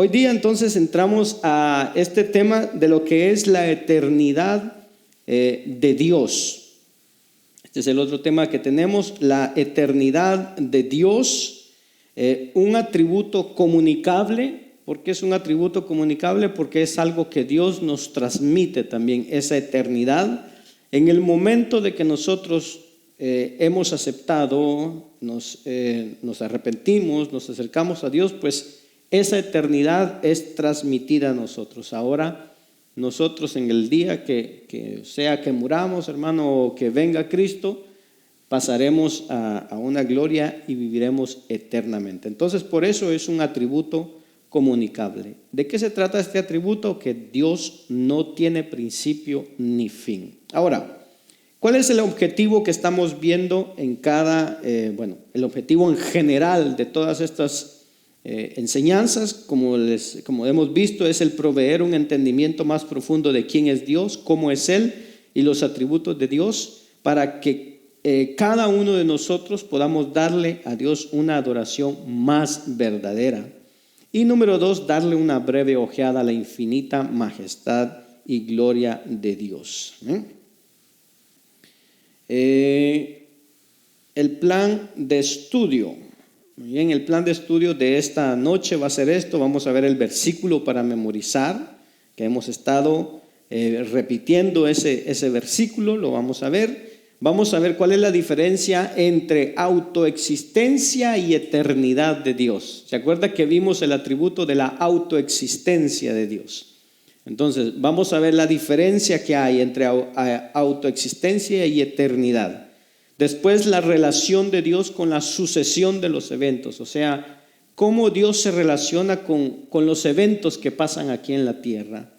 Hoy día entonces entramos a este tema de lo que es la eternidad de Dios. Este es el otro tema que tenemos, la eternidad de Dios, un atributo comunicable. ¿Por qué es un atributo comunicable? Porque es algo que Dios nos transmite también, esa eternidad. En el momento de que nosotros hemos aceptado, nos arrepentimos, nos acercamos a Dios, pues esa eternidad es transmitida a nosotros. Ahora nosotros en el día que sea que muramos, hermano, o que venga Cristo, pasaremos a una gloria y viviremos eternamente. Entonces por eso es un atributo comunicable. ¿De qué se trata este atributo? Que Dios no tiene principio ni fin. Ahora, ¿cuál es el objetivo que estamos viendo en cada, el objetivo en general de todas estas enseñanzas? Como hemos visto, es el proveer un entendimiento más profundo de quién es Dios, cómo es Él y los atributos de Dios, para que cada uno de nosotros podamos darle a Dios una adoración más verdadera. Y número 2, darle una breve ojeada a la infinita majestad y gloria de Dios. El plan de estudio. Muy bien, el plan de estudio de esta noche va a ser esto. Vamos a ver el versículo para memorizar, que hemos estado repitiendo ese versículo, lo vamos a ver. Vamos a ver cuál es la diferencia entre autoexistencia y eternidad de Dios. ¿Se acuerda que vimos el atributo de la autoexistencia de Dios? Entonces, vamos a ver la diferencia que hay entre autoexistencia y eternidad. Después, la relación de Dios con la sucesión de los eventos, o sea, cómo Dios se relaciona con los eventos que pasan aquí en la tierra.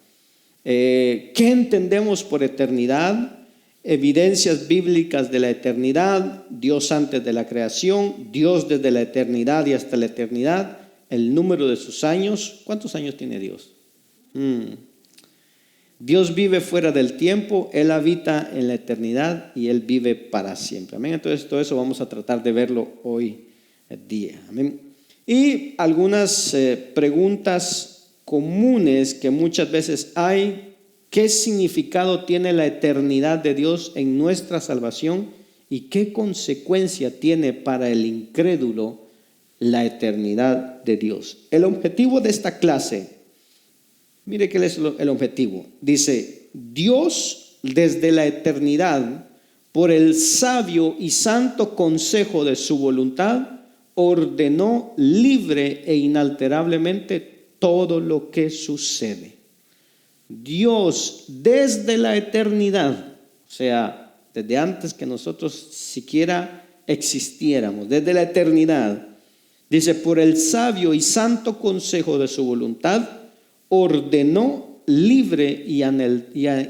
¿Qué entendemos por eternidad? Evidencias bíblicas de la eternidad, Dios antes de la creación, Dios desde la eternidad y hasta la eternidad, el número de sus años. ¿Cuántos años tiene Dios? Dios vive fuera del tiempo, Él habita en la eternidad y Él vive para siempre. Amén. Entonces todo eso vamos a tratar de verlo hoy día. Amén. Y algunas preguntas comunes que muchas veces hay. ¿Qué significado tiene la eternidad de Dios en nuestra salvación? ¿Y qué consecuencia tiene para el incrédulo la eternidad de Dios? El objetivo de esta clase, mire qué es el objetivo. Dice, Dios desde la eternidad, por el sabio y santo consejo de su voluntad, ordenó libre e inalterablemente todo lo que sucede. Dios desde la eternidad, o sea, desde antes que nosotros siquiera existiéramos, desde la eternidad, dice, por el sabio y santo consejo de su voluntad, ordenó libre y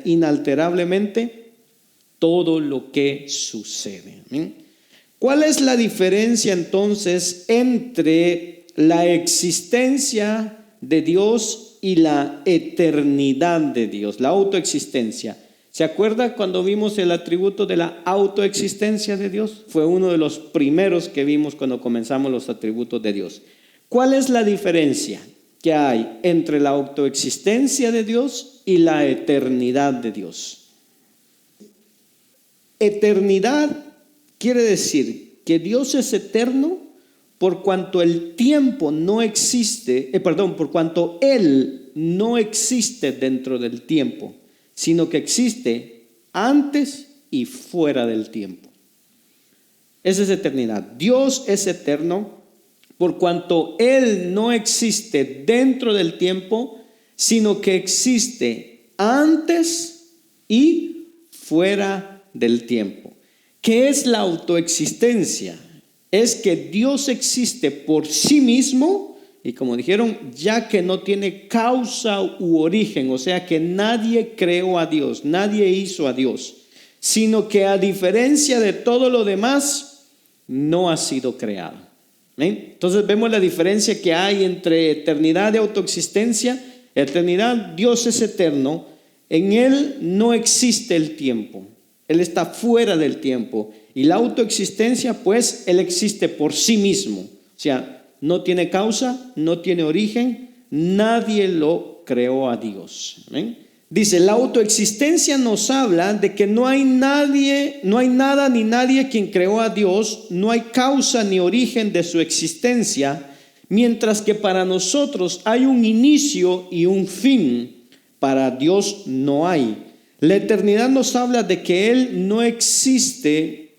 inalterablemente todo lo que sucede. ¿Cuál es la diferencia entonces entre la existencia de Dios y la eternidad de Dios, la autoexistencia? ¿Se acuerda cuando vimos el atributo de la autoexistencia de Dios? Fue uno de los primeros que vimos cuando comenzamos los atributos de Dios. ¿Cuál es la diferencia que hay entre la autoexistencia de Dios y la eternidad de Dios? Eternidad quiere decir que Dios es eterno por cuanto el tiempo no existe, por cuanto Él no existe dentro del tiempo, sino que existe antes y fuera del tiempo. Esa es eternidad. Dios es eterno por cuanto Él no existe dentro del tiempo, sino que existe antes y fuera del tiempo. ¿Qué es la autoexistencia? Es que Dios existe por sí mismo y, como dijeron, ya que no tiene causa u origen, o sea que nadie creó a Dios, nadie hizo a Dios, sino que a diferencia de todo lo demás, no ha sido creado. Entonces vemos la diferencia que hay entre eternidad y autoexistencia. Eternidad, Dios es eterno, en Él no existe el tiempo, Él está fuera del tiempo. Y la autoexistencia, pues, Él existe por sí mismo. O sea, no tiene causa, no tiene origen, nadie lo creó a Dios. ¿Amén? Dice, la autoexistencia nos habla de que no hay nada ni nadie quien creó a Dios, no hay causa ni origen de su existencia, mientras que para nosotros hay un inicio y un fin, para Dios no hay. La eternidad nos habla de que Él no existe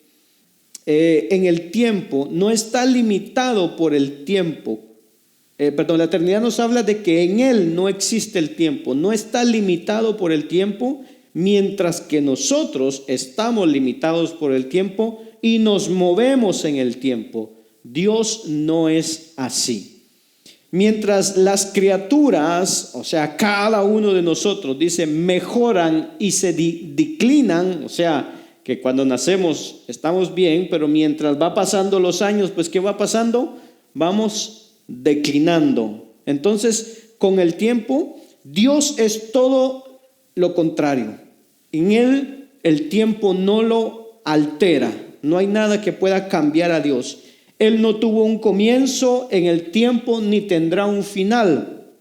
en el tiempo, no está limitado por el tiempo. La eternidad nos habla de que en Él no existe el tiempo, no está limitado por el tiempo, mientras que nosotros estamos limitados por el tiempo y nos movemos en el tiempo. Dios no es así. Mientras las criaturas, o sea, cada uno de nosotros, dice, mejoran y se declinan, o sea, que cuando nacemos estamos bien, pero mientras va pasando los años, pues ¿qué va pasando? Vamos declinando. Entonces, con el tiempo, Dios es todo lo contrario. En Él el tiempo no lo altera, no hay nada que pueda cambiar a Dios. Él no tuvo un comienzo en el tiempo ni tendrá un final,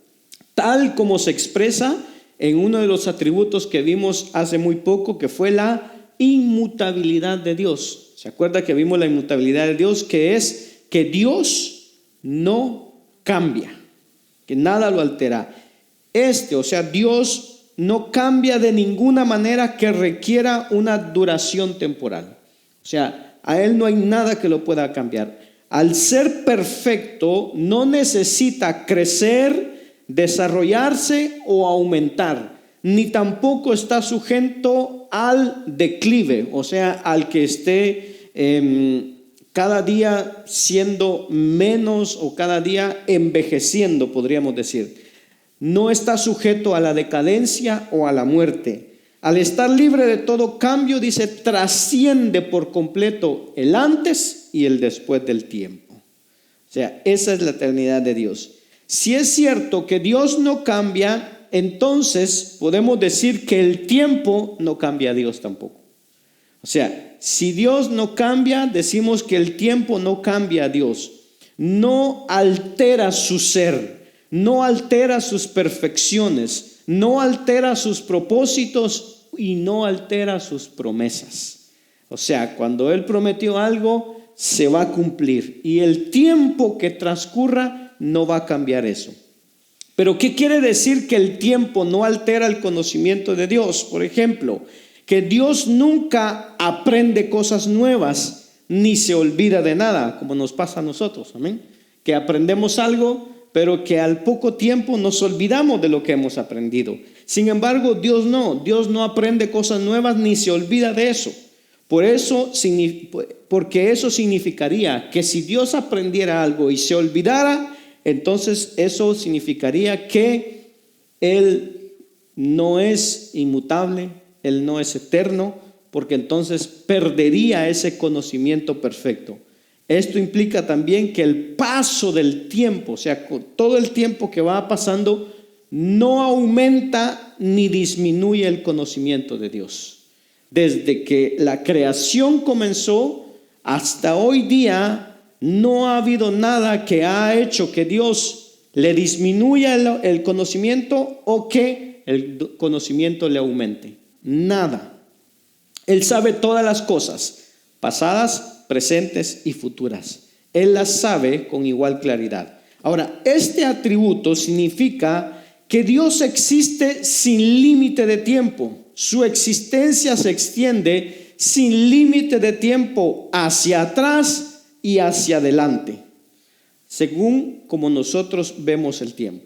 tal como se expresa en uno de los atributos que vimos hace muy poco, que fue la inmutabilidad de Dios. ¿Se acuerda que vimos la inmutabilidad de Dios? Que es que Dios no cambia, que nada lo altera. O sea, Dios no cambia de ninguna manera que requiera una duración temporal. O sea, a Él no hay nada que lo pueda cambiar. Al ser perfecto, no necesita crecer, desarrollarse o aumentar, ni tampoco está sujeto al declive, o sea, al que esté cada día siendo menos o cada día envejeciendo, podríamos decir. No está sujeto a la decadencia o a la muerte. Al estar libre de todo cambio, dice, trasciende por completo el antes y el después del tiempo. O sea, esa es la eternidad de Dios. Si es cierto que Dios no cambia, entonces podemos decir que el tiempo no cambia a Dios tampoco. O sea, si Dios no cambia, decimos que el tiempo no cambia a Dios. No altera su ser, no altera sus perfecciones, no altera sus propósitos y no altera sus promesas. O sea, cuando Él prometió algo, se va a cumplir. Y el tiempo que transcurra no va a cambiar eso. Pero ¿qué quiere decir que el tiempo no altera el conocimiento de Dios? Por ejemplo, que Dios nunca aprende cosas nuevas ni se olvida de nada, como nos pasa a nosotros. Amén. Que aprendemos algo, pero que al poco tiempo nos olvidamos de lo que hemos aprendido. Sin embargo, Dios no aprende cosas nuevas ni se olvida de eso. Porque eso significaría que si Dios aprendiera algo y se olvidara, entonces eso significaría que Él no es inmutable, Él no es eterno, porque entonces perdería ese conocimiento perfecto. Esto implica también que el paso del tiempo, o sea, todo el tiempo que va pasando, no aumenta ni disminuye el conocimiento de Dios. Desde que la creación comenzó hasta hoy día, no ha habido nada que ha hecho que Dios le disminuya el conocimiento o que el conocimiento le aumente. Nada. Él sabe todas las cosas, pasadas, presentes y futuras. Él las sabe con igual claridad. Ahora, este atributo significa que Dios existe sin límite de tiempo. Su existencia se extiende sin límite de tiempo hacia atrás y hacia adelante, según como nosotros vemos el tiempo.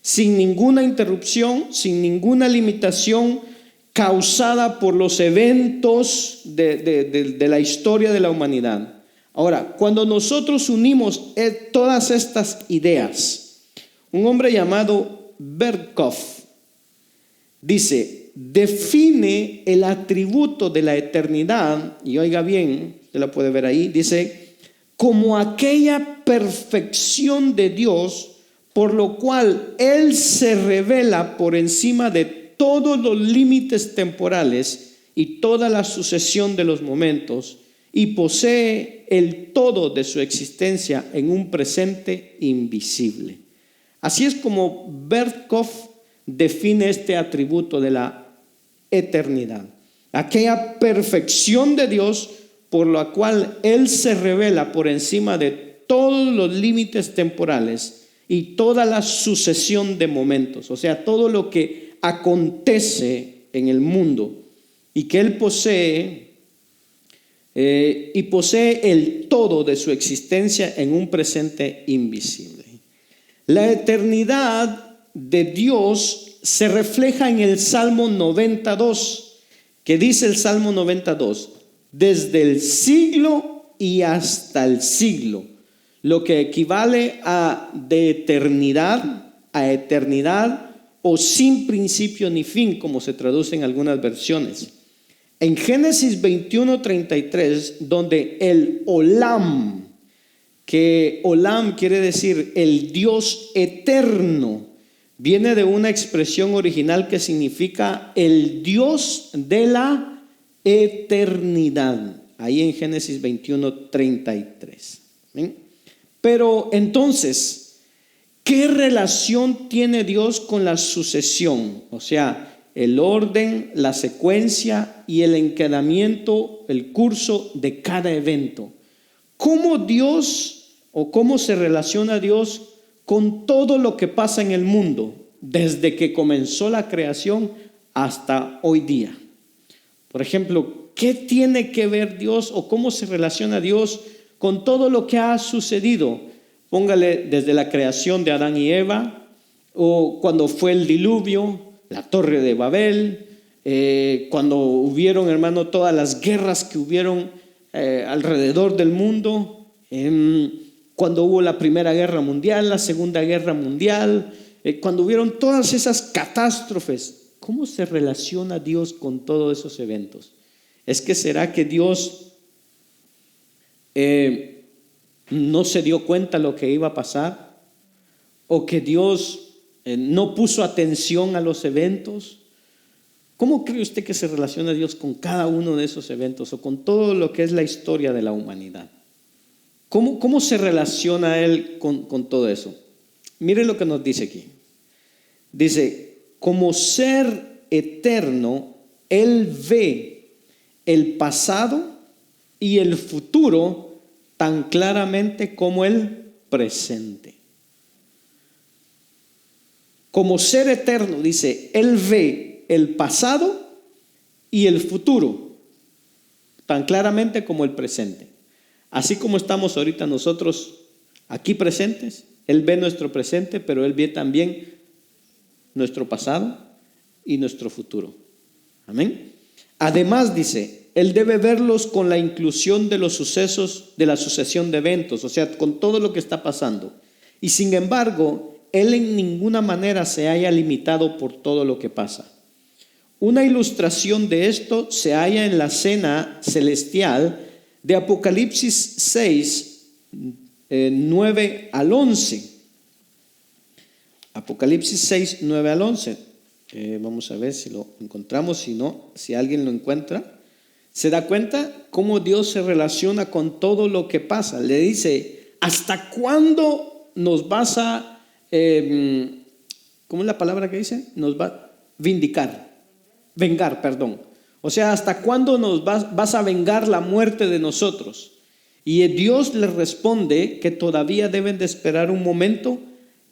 Sin ninguna interrupción, sin ninguna limitación causada por los eventos de la historia de la humanidad. Ahora, cuando nosotros unimos todas estas ideas, un hombre llamado Berkhoff dice, define el atributo de la eternidad, y oiga bien, usted la puede ver ahí, dice, como aquella perfección de Dios, por lo cual Él se revela por encima de todos los límites temporales y toda la sucesión de los momentos, y posee el todo de su existencia en un presente invisible. Así es como Berkhoff define este atributo de la eternidad. Aquella perfección de Dios por la cual Él se revela por encima de todos los límites temporales y toda la sucesión de momentos, o sea, todo lo que acontece en el mundo y que Él posee y posee el todo de su existencia en un presente invisible. La eternidad de Dios se refleja en el Salmo 92, que dice el Salmo 92, desde el siglo y hasta el siglo, lo que equivale a de eternidad a eternidad o sin principio ni fin, como se traduce en algunas versiones. En Génesis 21:33, donde el Olam, que Olam quiere decir el Dios eterno, viene de una expresión original que significa el Dios de la eternidad. Ahí en Génesis 21:33. ¿Ven? Pero entonces, ¿qué relación tiene Dios con la sucesión? O sea, el orden, la secuencia y el encadenamiento, el curso de cada evento. ¿Cómo Dios o cómo se relaciona Dios con todo lo que pasa en el mundo desde que comenzó la creación hasta hoy día? Por ejemplo, ¿qué tiene que ver Dios o cómo se relaciona Dios con todo lo que ha sucedido? Póngale desde la creación de Adán y Eva, o cuando fue el diluvio, la torre de Babel, cuando hubieron, hermano, todas las guerras que hubieron alrededor del mundo, cuando hubo la Primera Guerra Mundial, la Segunda Guerra Mundial, cuando hubieron todas esas catástrofes. ¿Cómo se relaciona Dios con todos esos eventos? ¿Es que será que Dios no se dio cuenta lo que iba a pasar? ¿O que Dios no puso atención a los eventos? ¿Cómo cree usted que se relaciona Dios con cada uno de esos eventos o con todo lo que es la historia de la humanidad? ¿Cómo se relaciona Él con todo eso? Mire lo que nos dice aquí. Dice, como ser eterno, Él ve el pasado y el futuro tan claramente como el presente. Como ser eterno, dice, Él ve el pasado y el futuro tan claramente como el presente. Así como estamos ahorita nosotros aquí presentes, Él ve nuestro presente, pero Él ve también nuestro pasado y nuestro futuro. Amén. Además, dice, Él debe verlos con la inclusión de los sucesos, de la sucesión de eventos, o sea, con todo lo que está pasando. Y sin embargo, Él en ninguna manera se haya limitado por todo lo que pasa. Una ilustración de esto se halla en la cena celestial de Apocalipsis 6, 9 al 11. Apocalipsis 6, 9 al 11. Vamos a ver si lo encontramos, si no, si alguien lo encuentra. ¿Se da cuenta cómo Dios se relaciona con todo lo que pasa? Le dice, ¿hasta cuándo nos vas a, ¿cómo es la palabra que dice? Nos va a vengar, perdón. O sea, ¿hasta cuándo nos vas a vengar la muerte de nosotros? Y Dios les responde que todavía deben de esperar un momento,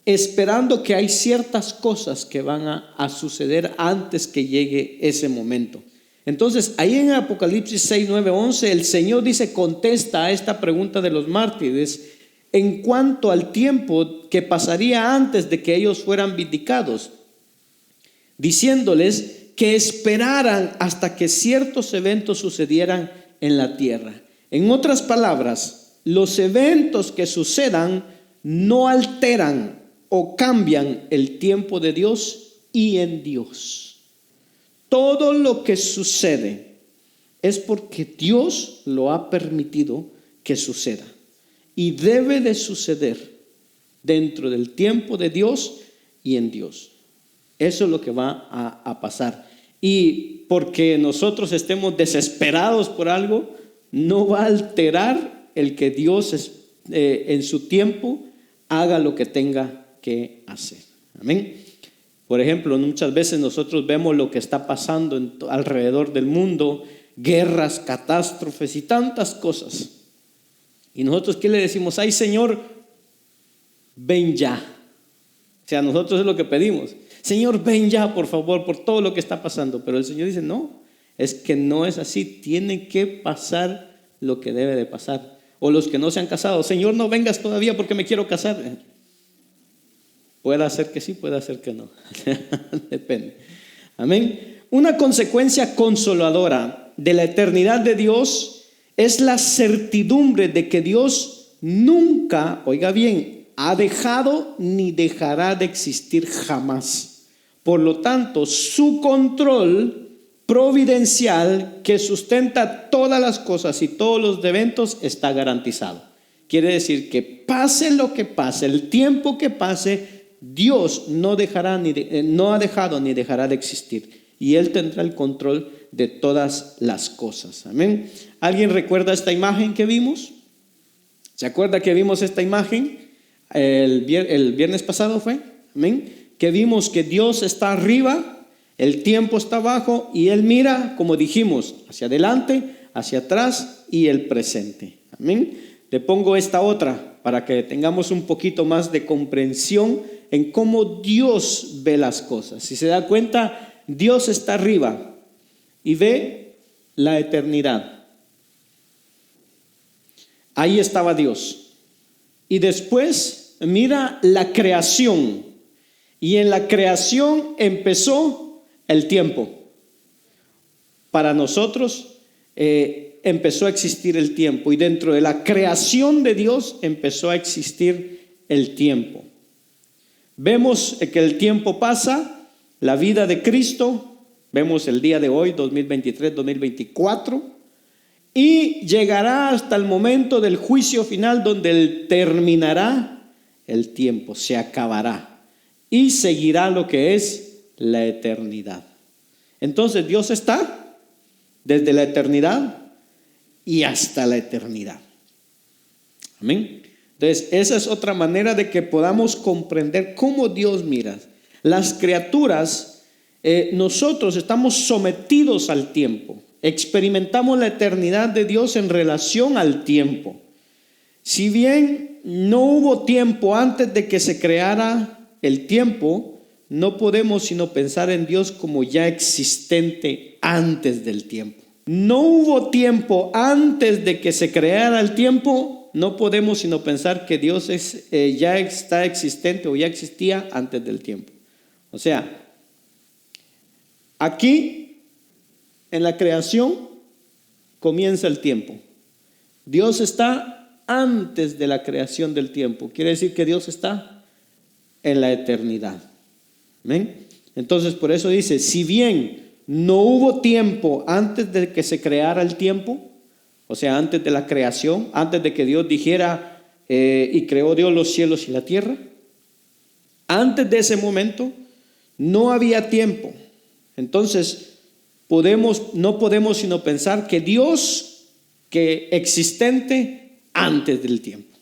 esperando que hay ciertas cosas que van a suceder antes que llegue ese momento. Entonces, ahí en Apocalipsis 6, 9, 11, el Señor dice, contesta a esta pregunta de los mártires en cuanto al tiempo que pasaría antes de que ellos fueran vindicados, diciéndoles que esperaran hasta que ciertos eventos sucedieran en la tierra. En otras palabras, los eventos que sucedan no alteran o cambian el tiempo de Dios y en Dios. Todo lo que sucede es porque Dios lo ha permitido que suceda y debe de suceder dentro del tiempo de Dios y en Dios. Eso es lo que va a pasar. Y porque nosotros estemos desesperados por algo, no va a alterar el que Dios en su tiempo haga lo que tenga que hacer. Amén. Por ejemplo, muchas veces nosotros vemos lo que está pasando alrededor del mundo, guerras, catástrofes y tantas cosas. Y nosotros, ¿qué le decimos? Ay, Señor, ven ya. O sea, nosotros es lo que pedimos. Señor, ven ya, por favor, por todo lo que está pasando. Pero el Señor dice, no, es que no es así. Tiene que pasar lo que debe de pasar. O los que no se han casado, Señor, no vengas todavía porque me quiero casar. Puede ser que sí, puede ser que no. Depende. Amén. Una consecuencia consoladora de la eternidad de Dios es la certidumbre de que Dios nunca, oiga bien, ha dejado ni dejará de existir jamás. Por lo tanto, su control providencial que sustenta todas las cosas y todos los eventos está garantizado. Quiere decir que pase lo que pase, el tiempo que pase, Dios no ha dejado ni dejará de existir. Y Él tendrá el control de todas las cosas. Amén. ¿Alguien recuerda esta imagen que vimos? ¿Se acuerda que vimos esta imagen? El viernes pasado fue. Amén. Que vimos que Dios está arriba, el tiempo está abajo y Él mira, como dijimos, hacia adelante, hacia atrás y el presente. Amén. Le pongo esta otra para que tengamos un poquito más de comprensión en cómo Dios ve las cosas. Si se da cuenta, Dios está arriba y ve la eternidad. Ahí estaba Dios. Y después mira la creación. Y en la creación empezó el tiempo. Para nosotros empezó a existir el tiempo. Y dentro de la creación de Dios empezó a existir el tiempo. Vemos que el tiempo pasa. La vida de Cristo, vemos el día de hoy, 2023, 2024, y llegará hasta el momento del juicio final donde terminará el tiempo, se acabará y seguirá lo que es la eternidad. Entonces Dios está desde la eternidad y hasta la eternidad. Amén. Entonces esa es otra manera de que podamos comprender cómo Dios mira. Las criaturas, nosotros estamos sometidos al tiempo, experimentamos la eternidad de Dios en relación al tiempo. Si bien no hubo tiempo antes de que se creara el tiempo, no podemos sino pensar en Dios como ya existente antes del tiempo. No hubo tiempo antes de que se creara el tiempo, no podemos sino pensar que Dios ya está existente o ya existía antes del tiempo. O sea, aquí en la creación comienza el tiempo. Dios está antes de la creación del tiempo. Quiere decir que Dios está en la eternidad. ¿Ven? Entonces por eso dice, si bien no hubo tiempo antes de que se creara el tiempo, o sea, antes de la creación, antes de que Dios dijera y creó Dios los cielos y la tierra, antes de ese momento no había tiempo. Entonces no podemos sino pensar que Dios que existente antes del tiempo.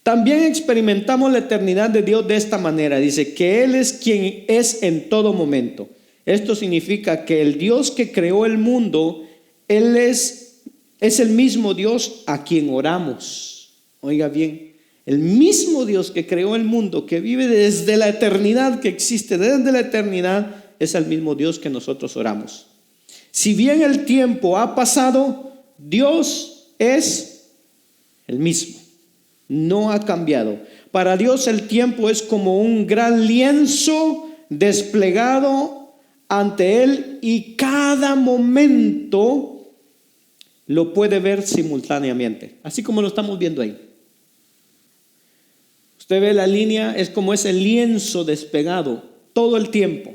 También experimentamos la eternidad de Dios de esta manera. Dice que Él es quien es en todo momento. Esto significa que el Dios que creó el mundo, Él es el mismo Dios a quien oramos. Oiga bien. El mismo Dios que creó el mundo, que vive desde la eternidad, que existe desde la eternidad, es el mismo Dios que nosotros oramos. Si bien el tiempo ha pasado, Dios es el mismo. No ha cambiado. Para Dios el tiempo es como un gran lienzo desplegado ante Él y cada momento lo puede ver simultáneamente, así como lo estamos viendo ahí. Usted ve la línea, es como ese lienzo despegado todo el tiempo.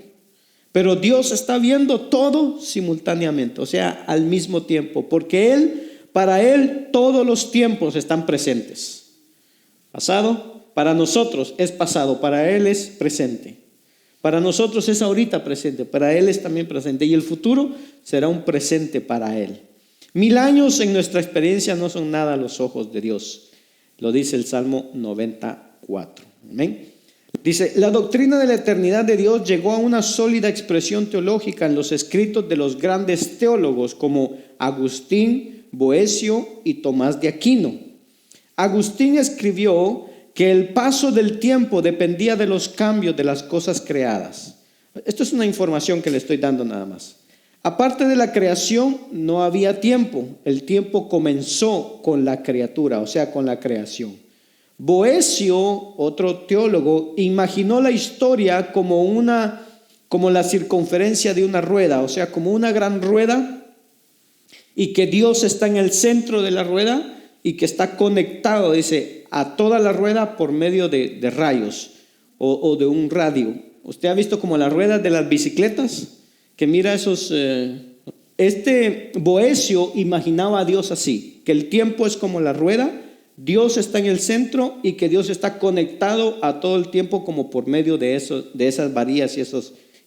Pero Dios está viendo todo simultáneamente, o sea, al mismo tiempo. Porque para Él todos los tiempos están presentes. Pasado, para nosotros es pasado, para Él es presente. Para nosotros es ahorita presente, para Él es también presente. Y el futuro será un presente para Él. 1000 años en nuestra experiencia no son nada a los ojos de Dios. Lo dice el Salmo 94. Amén. Dice, la doctrina de la eternidad de Dios llegó a una sólida expresión teológica en los escritos de los grandes teólogos como Agustín, Boecio y Tomás de Aquino. Agustín escribió que el paso del tiempo dependía de los cambios de las cosas creadas. Esto es una información que le estoy dando nada más. Aparte de la creación, no había tiempo. El tiempo comenzó con la criatura, o sea, con la creación. Boecio, otro teólogo, imaginó la historia como la circunferencia de una rueda, o sea, como una gran rueda, y que Dios está en el centro de la rueda y que está conectado, dice, a toda la rueda por medio de rayos o de un radio. ¿Usted ha visto como las ruedas de las bicicletas? Que mira esos... Este Boecio imaginaba a Dios así, que el tiempo es como la rueda, Dios está en el centro y que Dios está conectado a todo el tiempo como por medio de esas varillas y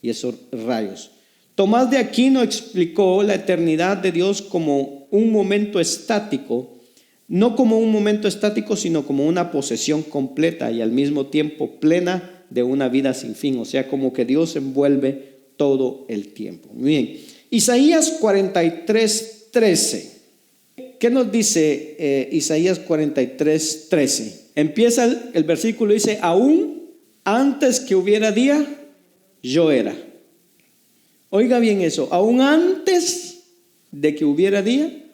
esos rayos. Tomás de Aquino explicó la eternidad de Dios como un momento estático, no como un momento estático, sino como una posesión completa y al mismo tiempo plena de una vida sin fin, o sea, como que Dios envuelve todo el tiempo. Muy bien, Isaías 43:13. ¿Qué nos dice Isaías 43:13? Empieza el versículo, dice, aún antes que hubiera día, yo era. Oiga bien eso, aún antes de que hubiera día,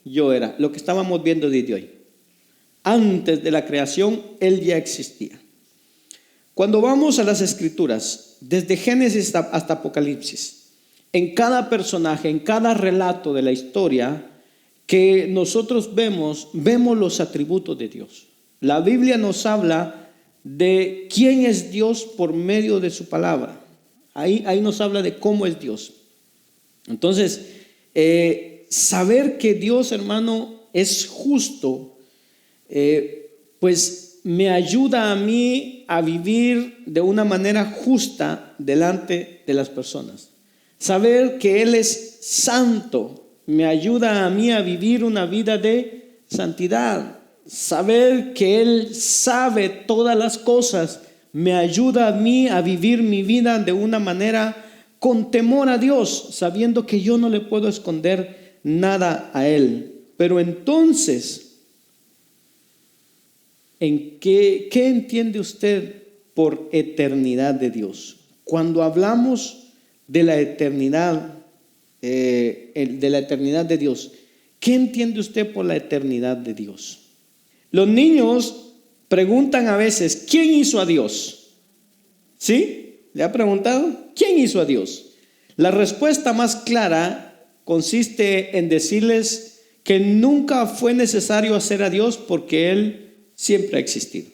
yo era. Lo que estábamos viendo desde hoy. Antes de la creación, Él ya existía. Cuando vamos a las Escrituras, desde Génesis hasta Apocalipsis, en cada personaje, en cada relato de la historia que nosotros vemos los atributos de Dios. La Biblia nos habla de quién es Dios por medio de su palabra. Ahí nos habla de cómo es Dios. Entonces, saber que Dios, hermano, es justo, pues me ayuda a mí a vivir de una manera justa delante de las personas. Saber que Él es santo me ayuda a mí a vivir una vida de santidad. Saber que Él sabe todas las cosas me ayuda a mí a vivir mi vida de una manera con temor a Dios, sabiendo que yo no le puedo esconder nada a Él. Pero entonces, ¿en qué entiende usted por eternidad de Dios? Cuando hablamos de la eternidad, de Dios, ¿qué entiende usted por la eternidad de Dios? Los niños preguntan a veces, ¿quién hizo a Dios? ¿Sí? ¿Le ha preguntado? ¿Quién hizo a Dios? La respuesta más clara consiste en decirles que nunca fue necesario hacer a Dios porque Él siempre ha existido.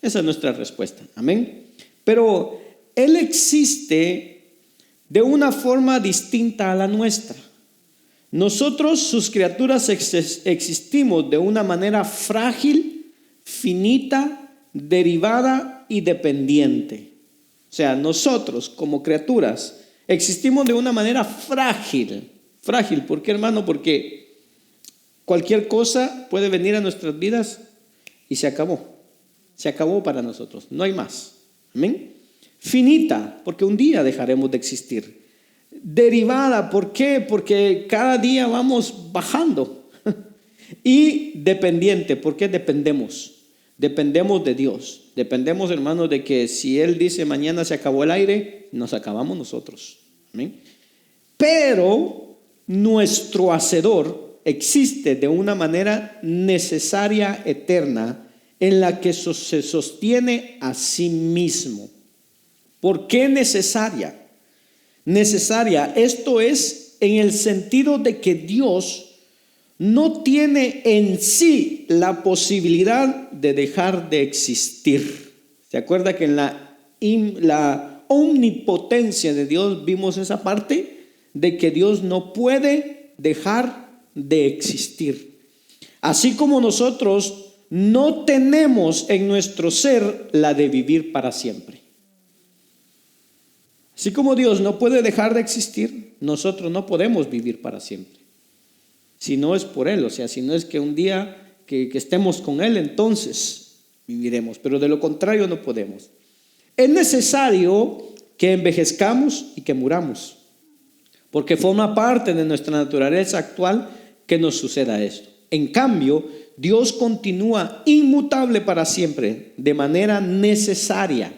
Esa es nuestra respuesta. Amén. Pero Él existe de una forma distinta a la nuestra. Nosotros, sus criaturas, existimos de una manera frágil, finita, derivada y dependiente. O sea, nosotros como criaturas existimos de una manera frágil. Frágil, ¿por qué, hermano? Porque cualquier cosa puede venir a nuestras vidas y se acabó. Se acabó para nosotros, no hay más. Amén. Finita, porque un día dejaremos de existir. Derivada, ¿por qué? Porque cada día vamos bajando. Y dependiente, porque dependemos de Dios. Dependemos, hermanos, de que si Él dice mañana se acabó el aire, nos acabamos nosotros. ¿Amén? Pero nuestro hacedor existe de una manera necesaria, eterna, en la que se sostiene a sí mismo. ¿Por qué necesaria? Necesaria, esto es en el sentido de que Dios no tiene en sí la posibilidad de dejar de existir. ¿Se acuerda que en la omnipotencia de Dios vimos esa parte de que Dios no puede dejar de existir? Así como nosotros no tenemos en nuestro ser la de vivir para siempre. Así como Dios no puede dejar de existir, nosotros no podemos vivir para siempre. Si no es por Él, o sea, si no es que un día que estemos con Él, entonces viviremos. Pero de lo contrario no podemos. Es necesario que envejezcamos y que muramos, porque forma parte de nuestra naturaleza actual que nos suceda esto. En cambio, Dios continúa inmutable para siempre de manera necesaria,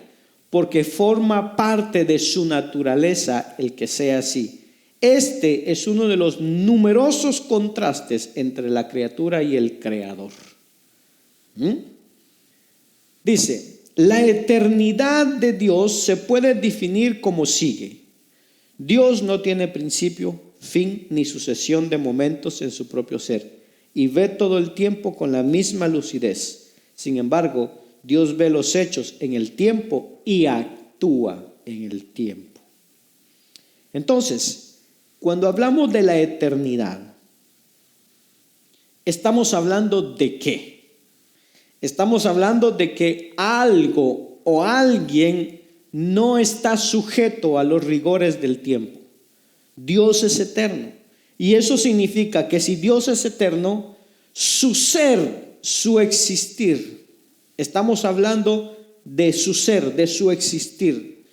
porque forma parte de su naturaleza el que sea así. Este es uno de los numerosos contrastes entre la criatura y el Creador. Dice, la eternidad de Dios se puede definir como sigue. Dios no tiene principio, fin ni sucesión de momentos en su propio ser y ve todo el tiempo con la misma lucidez. Sin embargo, Dios ve los hechos en el tiempo y actúa en el tiempo. Entonces, cuando hablamos de la eternidad, ¿estamos hablando de qué? Estamos hablando de que algo o alguien no está sujeto a los rigores del tiempo. Dios es eterno. Y eso significa que si Dios es eterno, su ser, su existir, estamos hablando de su ser, de su existir.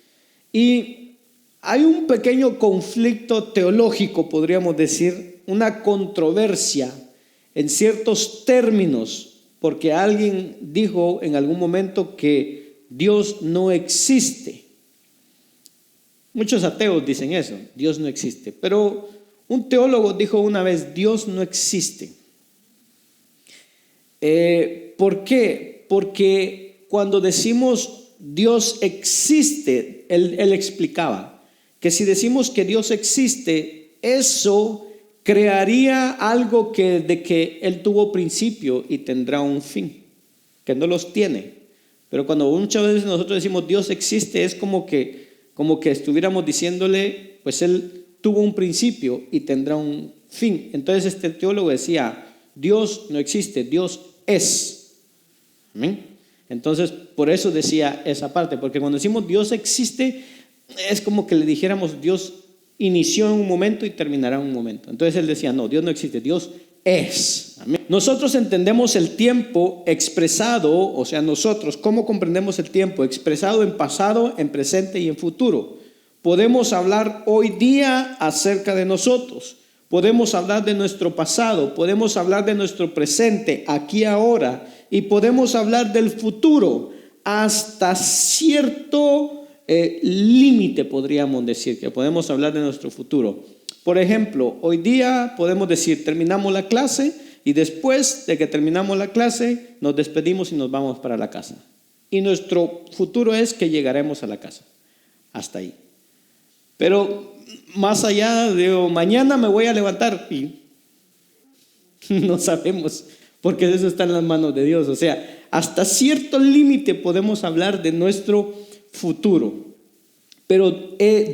Y hay un pequeño conflicto teológico, podríamos decir, una controversia en ciertos términos, porque alguien dijo en algún momento que Dios no existe. Muchos ateos dicen eso, Dios no existe. Pero un teólogo dijo una vez, Dios no existe. ¿Por qué? Porque cuando decimos Dios existe, él explicaba que si decimos que Dios existe, eso crearía algo de que Él tuvo principio y tendrá un fin, que no los tiene. Pero cuando muchas veces nosotros decimos Dios existe, es como que estuviéramos diciéndole, pues Él tuvo un principio y tendrá un fin. Entonces este teólogo decía, Dios no existe, Dios es. ¿Amén? Entonces por eso decía esa parte, porque cuando decimos Dios existe, es como que le dijéramos Dios inició en un momento y terminará en un momento. Entonces él decía, no, Dios no existe, Dios es. Amén. Nosotros entendemos el tiempo expresado, o sea, nosotros, ¿cómo comprendemos el tiempo? Expresado en pasado, en presente y en futuro. Podemos hablar hoy día acerca de nosotros, podemos hablar de nuestro pasado, podemos hablar de nuestro presente, aquí ahora, y podemos hablar del futuro hasta cierto límite, podríamos decir, que podemos hablar de nuestro futuro. Por ejemplo, hoy día podemos decir, terminamos la clase y después de que terminamos la clase nos despedimos y nos vamos para la casa. Y nuestro futuro es que llegaremos a la casa. Hasta ahí. Pero más allá, digo, mañana me voy a levantar y no sabemos, porque eso está en las manos de Dios. O sea, hasta cierto límite podemos hablar de nuestro futuro, pero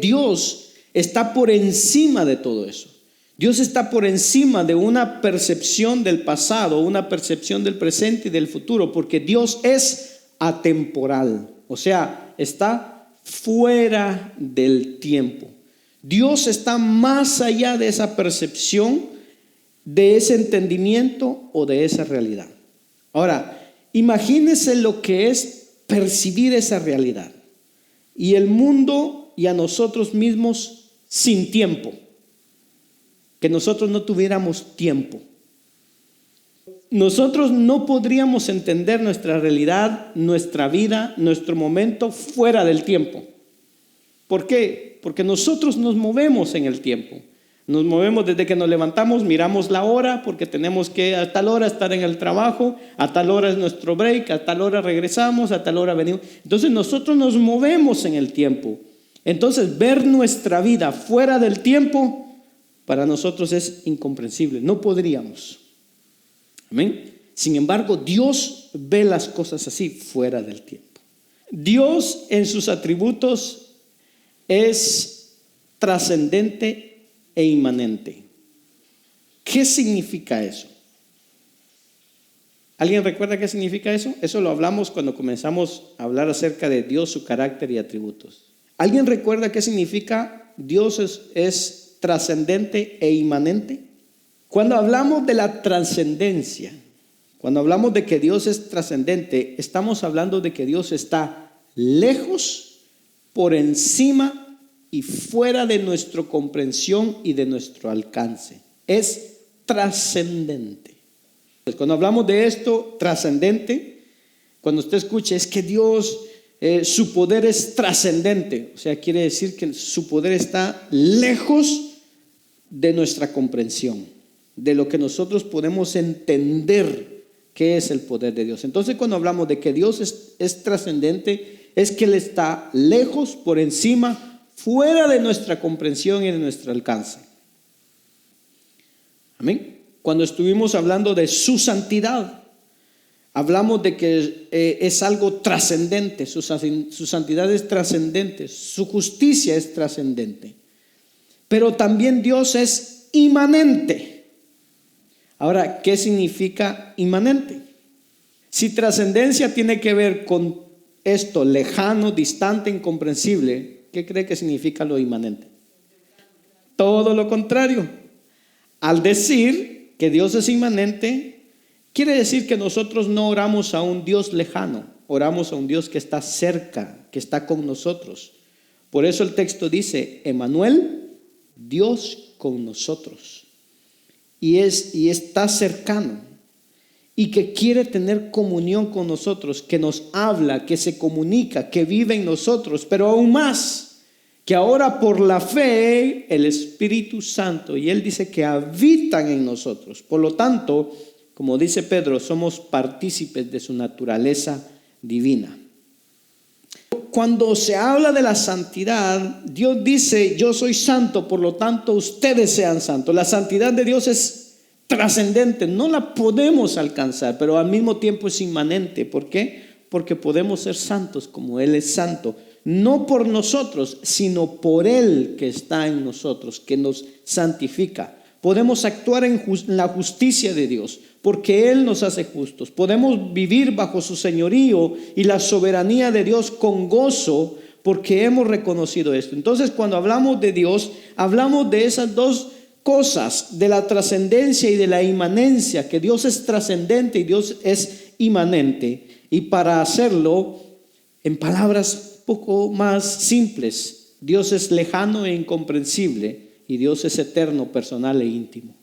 Dios está por encima de todo eso. Dios está por encima de una percepción del pasado, una percepción del presente y del futuro, porque Dios es atemporal, o sea, está fuera del tiempo. Dios está más allá de esa percepción, de ese entendimiento o de esa realidad. Ahora, imagínense lo que es percibir esa realidad y el mundo y a nosotros mismos sin tiempo, que nosotros no tuviéramos tiempo. Nosotros no podríamos entender nuestra realidad, nuestra vida, nuestro momento fuera del tiempo. ¿Por qué? Porque nosotros nos movemos en el tiempo. Nos movemos desde que nos levantamos, miramos la hora porque tenemos que a tal hora estar en el trabajo, a tal hora es nuestro break, a tal hora regresamos, a tal hora venimos. Entonces nosotros nos movemos en el tiempo. Entonces ver nuestra vida fuera del tiempo para nosotros es incomprensible, no podríamos. Amén. Sin embargo, Dios ve las cosas así, fuera del tiempo. Dios en sus atributos es trascendente e inmanente. ¿Qué significa eso? ¿Alguien recuerda qué significa eso? Eso lo hablamos cuando comenzamos a hablar acerca de Dios, su carácter y atributos. ¿Alguien recuerda qué significa Dios es trascendente e inmanente? Cuando hablamos de la trascendencia, cuando hablamos de que Dios es trascendente, estamos hablando de que Dios está lejos, por encima y fuera de nuestra comprensión y de nuestro alcance. Es trascendente. Pues cuando hablamos de esto, trascendente, cuando usted escuche es que Dios, su poder es trascendente. O sea, quiere decir que su poder está lejos de nuestra comprensión, de lo que nosotros podemos entender que es el poder de Dios. Entonces, cuando hablamos de que Dios es trascendente, es que Él está lejos, por encima, fuera de nuestra comprensión y de nuestro alcance. Amén. Cuando estuvimos hablando de su santidad, hablamos de que es algo trascendente. Su santidad es trascendente, su justicia es trascendente. Pero también Dios es inmanente. Ahora, ¿qué significa inmanente? Si trascendencia tiene que ver con esto, lejano, distante, incomprensible, ¿qué cree que significa lo inmanente? Todo lo contrario. Al decir que Dios es inmanente, quiere decir que nosotros no oramos a un Dios lejano, oramos a un Dios que está cerca, que está con nosotros. Por eso el texto dice, Emmanuel, Dios con nosotros. Y está cercano y que quiere tener comunión con nosotros, que nos habla, que se comunica, que vive en nosotros, pero aún más, que ahora por la fe el Espíritu Santo, y Él dice que habitan en nosotros. Por lo tanto, como dice Pedro, somos partícipes de su naturaleza divina. Cuando se habla de la santidad, Dios dice, yo soy santo, por lo tanto ustedes sean santos. La santidad de Dios es trascendente, no la podemos alcanzar, pero al mismo tiempo es inmanente. ¿Por qué? Porque podemos ser santos como Él es santo. No por nosotros, sino por Él que está en nosotros, que nos santifica. Podemos actuar en la justicia de Dios, porque Él nos hace justos. Podemos vivir bajo su señorío y la soberanía de Dios con gozo, porque hemos reconocido esto. Entonces, cuando hablamos de Dios, hablamos de esas dos cosas, de la trascendencia y de la inmanencia, que Dios es trascendente y Dios es inmanente. Y para hacerlo, en palabras poco más simples, Dios es lejano e incomprensible y Dios es eterno, personal e íntimo.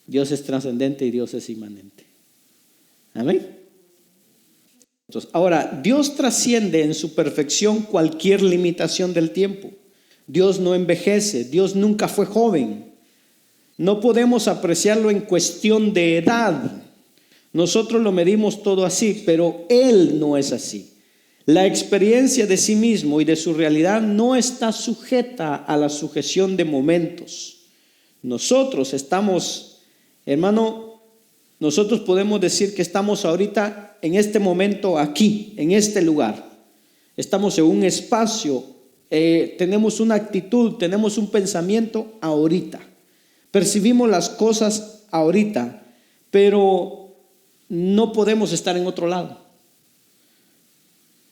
Dios es trascendente y Dios es inmanente. Amén. Entonces, ahora, Dios trasciende en su perfección cualquier limitación del tiempo. Dios no envejece, Dios nunca fue joven. No podemos apreciarlo en cuestión de edad. Nosotros lo medimos todo así, pero Él no es así. La experiencia de sí mismo y de su realidad no está sujeta a la sujeción de momentos. Nosotros estamos, hermano, nosotros podemos decir que estamos ahorita en este momento aquí, en este lugar. Estamos en un espacio, tenemos una actitud, tenemos un pensamiento ahorita. Percibimos las cosas ahorita, pero no podemos estar en otro lado.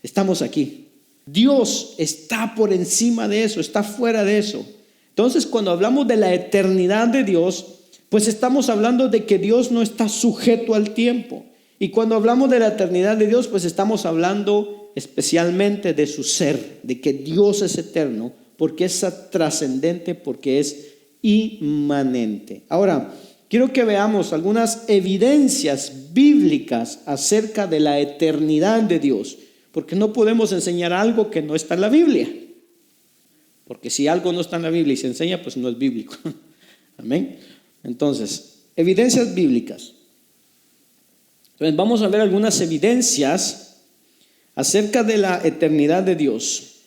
Estamos aquí. Dios está por encima de eso, está fuera de eso. Entonces, cuando hablamos de la eternidad de Dios, pues estamos hablando de que Dios no está sujeto al tiempo. Y cuando hablamos de la eternidad de Dios, pues estamos hablando especialmente de su ser, de que Dios es eterno, porque es trascendente, porque es inmanente. Ahora, quiero que veamos algunas evidencias bíblicas acerca de la eternidad de Dios, porque no podemos enseñar algo que no está en la Biblia. Porque si algo no está en la Biblia y se enseña, pues no es bíblico. Amén. Entonces, evidencias bíblicas. Entonces, vamos a ver algunas evidencias acerca de la eternidad de Dios.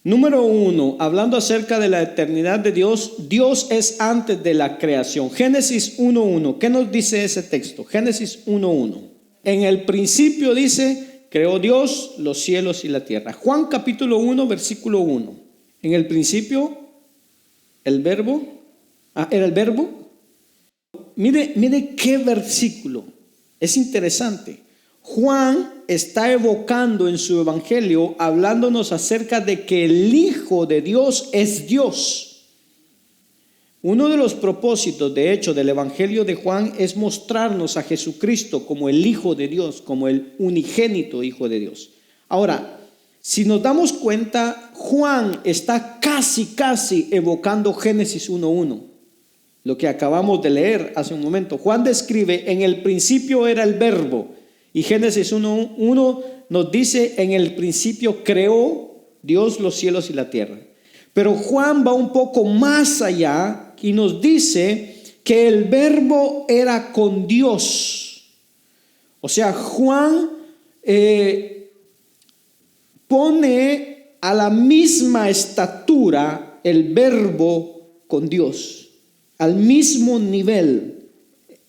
Número 1, hablando acerca de la eternidad de Dios, Dios es antes de la creación. Génesis 1:1. ¿Qué nos dice ese texto? Génesis 1:1. En el principio dice, creó Dios los cielos y la tierra. Juan capítulo 1, versículo 1. En el principio, el verbo, era el verbo. Mire qué versículo. Es interesante. Juan está evocando en su evangelio, hablándonos acerca de que el Hijo de Dios es Dios. Uno de los propósitos, de hecho, del Evangelio de Juan es mostrarnos a Jesucristo como el Hijo de Dios, como el unigénito Hijo de Dios. Ahora, si nos damos cuenta, Juan está casi evocando Génesis 1:1, lo que acabamos de leer hace un momento. Juan describe: en el principio era el Verbo, y Génesis 1:1 nos dice: en el principio creó Dios los cielos y la tierra. Pero Juan va un poco más allá y nos dice que el Verbo era con Dios. O sea, Juan pone a la misma estatura el Verbo con Dios, al mismo nivel.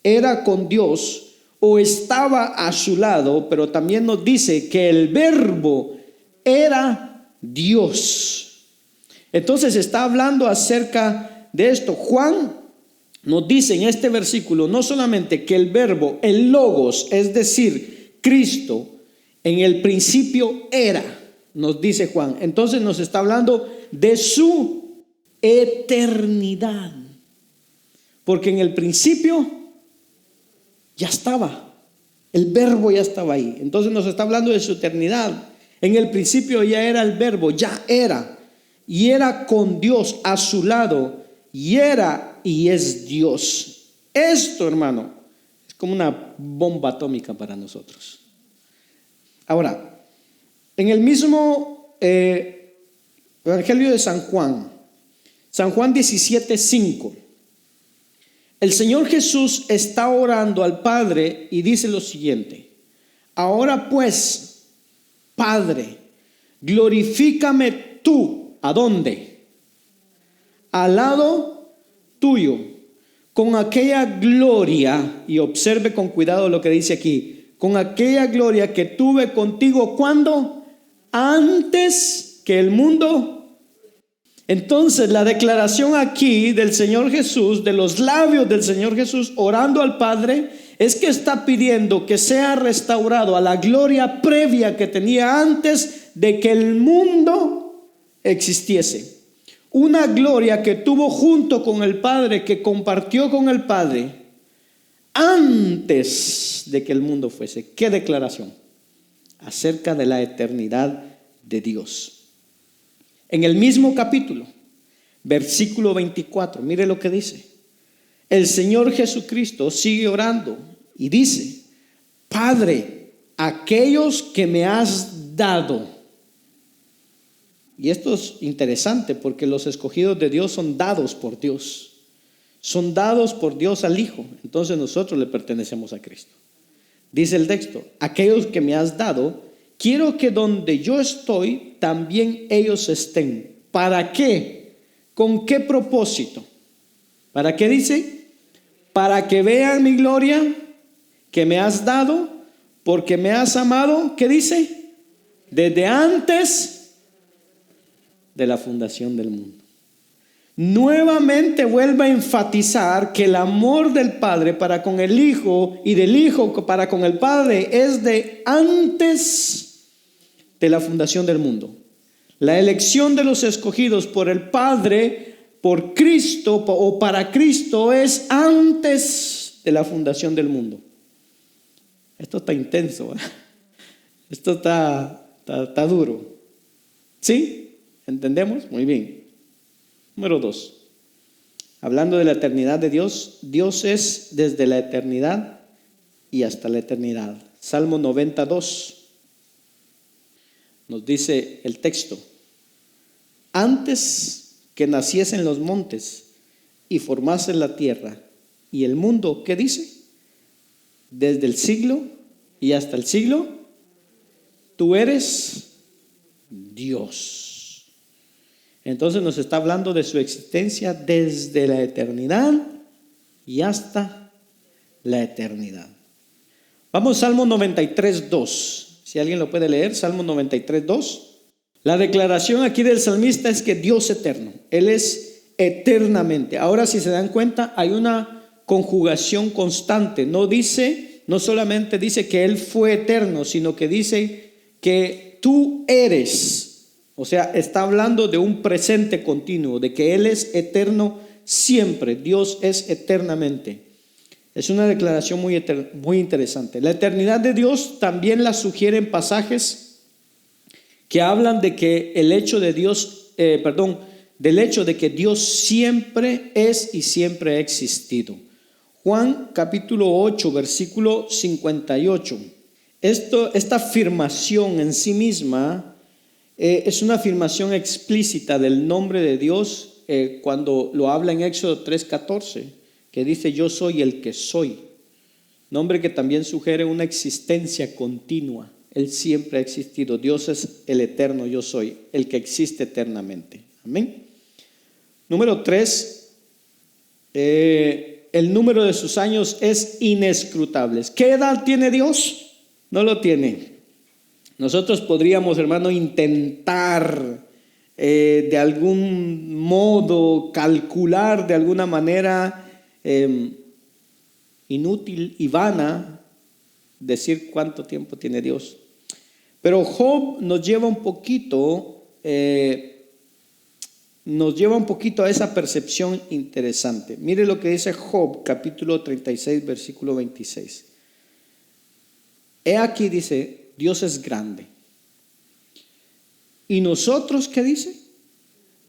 Era con Dios o estaba a su lado, pero también nos dice que el Verbo era Dios. Entonces está hablando acerca de esto. Juan nos dice en este versículo no solamente que el Verbo, el Logos, es decir, Cristo, en el principio era, nos dice Juan. Entonces nos está hablando de su eternidad, porque en el principio ya estaba, el Verbo ya estaba ahí. Entonces nos está hablando de su eternidad. En el principio ya era el Verbo, ya era. Y era con Dios a su lado, y era y es Dios. Esto, hermano, es como una bomba atómica para nosotros. Ahora, en el mismo Evangelio de San Juan 17:5, el Señor Jesús está orando al Padre y dice lo siguiente: ahora pues, Padre, glorifícame tú. ¿A dónde? Al lado tuyo, con aquella gloria, y observe con cuidado lo que dice aquí, con aquella gloria que tuve contigo, ¿cuándo? Antes que el mundo. Entonces la declaración aquí del Señor Jesús, de los labios del Señor Jesús orando al Padre, es que está pidiendo que sea restaurado a la gloria previa que tenía antes de que el mundo existiese. Una gloria que tuvo junto con el Padre, que compartió con el Padre antes de que el mundo fuese. ¿Qué declaración? Acerca de la eternidad de Dios. En el mismo capítulo, versículo 24, mire lo que dice. El Señor Jesucristo sigue orando y dice: Padre, aquellos que me has dado. Y esto es interesante porque los escogidos de Dios son dados por Dios. Son dados por Dios al Hijo. Entonces nosotros le pertenecemos a Cristo. Dice el texto: aquellos que me has dado, quiero que donde yo estoy, también ellos estén. ¿Para qué? ¿Con qué propósito? ¿Para qué dice? Para que vean mi gloria que me has dado, porque me has amado. ¿Qué dice? Desde antes de la fundación del mundo. Nuevamente vuelve a enfatizar que el amor del Padre para con el Hijo y del Hijo para con el Padre es de antes de la fundación del mundo. La elección de los escogidos por el Padre, por Cristo o para Cristo, es antes de la fundación del mundo. Esto está intenso, ¿eh? Esto está duro. ¿Sí? ¿Entendemos? Muy bien. Número 2. Hablando de la eternidad de Dios, Dios es desde la eternidad y hasta la eternidad. Salmo 92 nos dice el texto: antes que naciesen los montes y formasen la tierra y el mundo, ¿qué dice? Desde el siglo y hasta el siglo, tú eres Dios. Entonces nos está hablando de su existencia desde la eternidad y hasta la eternidad. Vamos, Salmo 93:2. Si alguien lo puede leer, Salmo 93:2. La declaración aquí del salmista es que Dios es eterno. Él es eternamente. Ahora, si se dan cuenta, hay una conjugación constante. No solamente dice que Él fue eterno, sino que dice que tú eres. O sea, está hablando de un presente continuo, de que Él es eterno siempre. Dios es eternamente. Es una declaración muy interesante. La eternidad de Dios también la sugieren pasajes que hablan de que el hecho de del hecho de que Dios siempre es y siempre ha existido. Juan capítulo 8, versículo 58. Esta afirmación en sí misma es una afirmación explícita del nombre de Dios cuando lo habla en Éxodo 3:14, que dice: yo soy el que soy. Nombre que también sugiere una existencia continua. Él siempre ha existido. Dios es el eterno yo soy, el que existe eternamente. Amén. Número 3, el número de sus años es inescrutable. ¿Qué edad tiene Dios? No lo tiene. Nosotros podríamos, hermano, intentar de algún modo calcular de alguna manera inútil y vana decir cuánto tiempo tiene Dios. Pero Job nos lleva un poquito a esa percepción interesante. Mire lo que dice Job, capítulo 36, versículo 26. He aquí, dice, Dios es grande. ¿Y nosotros qué dice?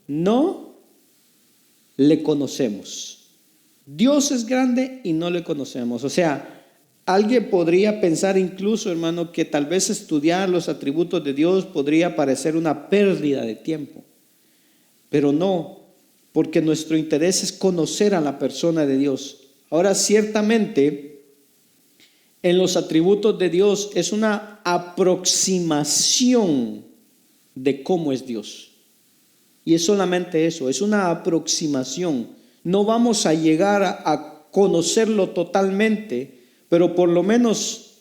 No le conocemos. Dios es grande y no le conocemos. O sea, alguien podría pensar incluso, hermano, que tal vez estudiar los atributos de Dios podría parecer una pérdida de tiempo. Pero no, porque nuestro interés es conocer a la persona de Dios. Ahora, ciertamente, en los atributos de Dios es una aproximación de cómo es Dios. Y es solamente eso, es una aproximación. No vamos a llegar a conocerlo totalmente, pero por lo menos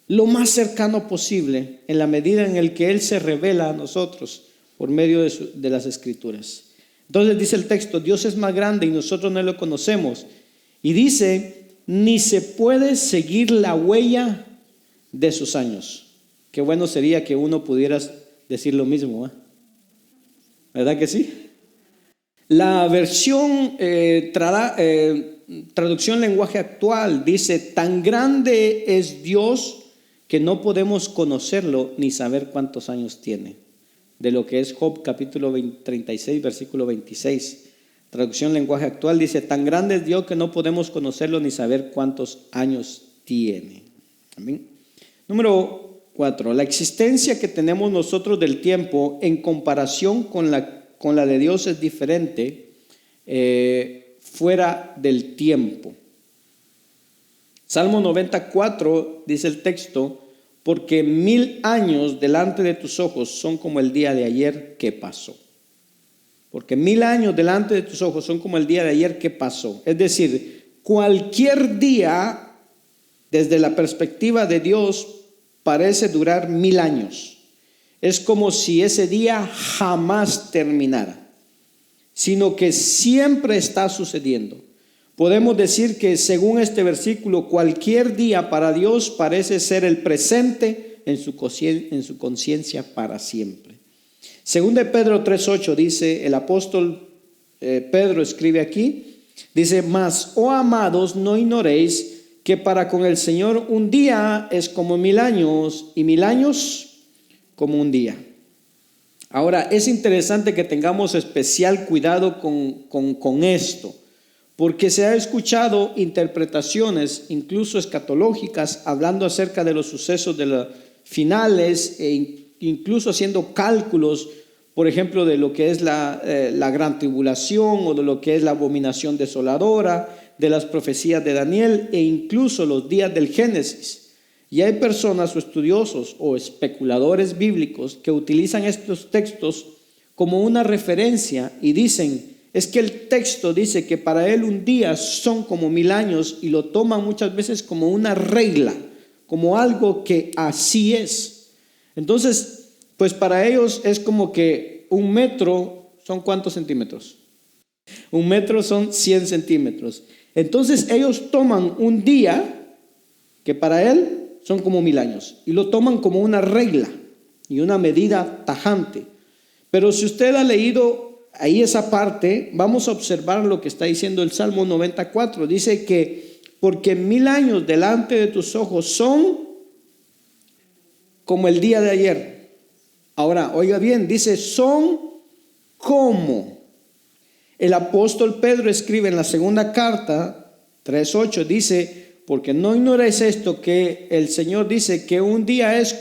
lo más cercano posible, en la medida en el que Él se revela a nosotros por medio de las Escrituras. Entonces dice el texto: Dios es más grande y nosotros no lo conocemos. Y dice: ni se puede seguir la huella de sus años. Qué bueno sería que uno pudiera decir lo mismo, ¿eh? ¿Verdad que sí? La versión traducción lenguaje actual dice: tan grande es Dios que no podemos conocerlo ni saber cuántos años tiene. De lo que es Job capítulo 36, versículo 26. Traducción lenguaje actual dice: tan grande es Dios que no podemos conocerlo ni saber cuántos años tiene. Amén. Número 4. La existencia que tenemos nosotros del tiempo en comparación con la de Dios es diferente, fuera del tiempo. Salmo 94 dice el texto: porque 1000 años delante de tus ojos son como el día de ayer que pasó. Porque 1000 años delante de tus ojos son como el día de ayer que pasó. Es decir, cualquier día, desde la perspectiva de Dios, parece durar 1000 años. Es como si ese día jamás terminara, sino que siempre está sucediendo. Podemos decir que, según este versículo, cualquier día para Dios parece ser el presente en su conciencia para siempre. Según de Pedro 3:8 dice el apóstol Pedro, escribe aquí, dice: mas, oh amados, no ignoréis que para con el Señor un día es como 1000 años y 1000 años como un día. Ahora, es interesante que tengamos especial cuidado con esto, porque se ha escuchado interpretaciones, incluso escatológicas, hablando acerca de los sucesos de los finales e incluso haciendo cálculos, por ejemplo, de lo que es la gran tribulación o de lo que es la abominación desoladora, de las profecías de Daniel e incluso los días del Génesis. Y hay personas o estudiosos o especuladores bíblicos que utilizan estos textos como una referencia y dicen: es que el texto dice que para él un día son como 1000 años, y lo toman muchas veces como una regla, como algo que así es. Entonces, pues para ellos es como que un metro son ¿cuántos centímetros? Un metro son 100 centímetros. Entonces ellos toman un día que para él son como 1000 años y lo toman como una regla y una medida tajante. Pero si usted ha leído ahí esa parte, vamos a observar lo que está diciendo el Salmo 94. Dice que porque 1000 años delante de tus ojos son como el día de ayer. Ahora, oiga bien, dice son como. El apóstol Pedro escribe en la segunda carta 3:8, dice, porque no ignoráis esto, que el Señor dice que un día es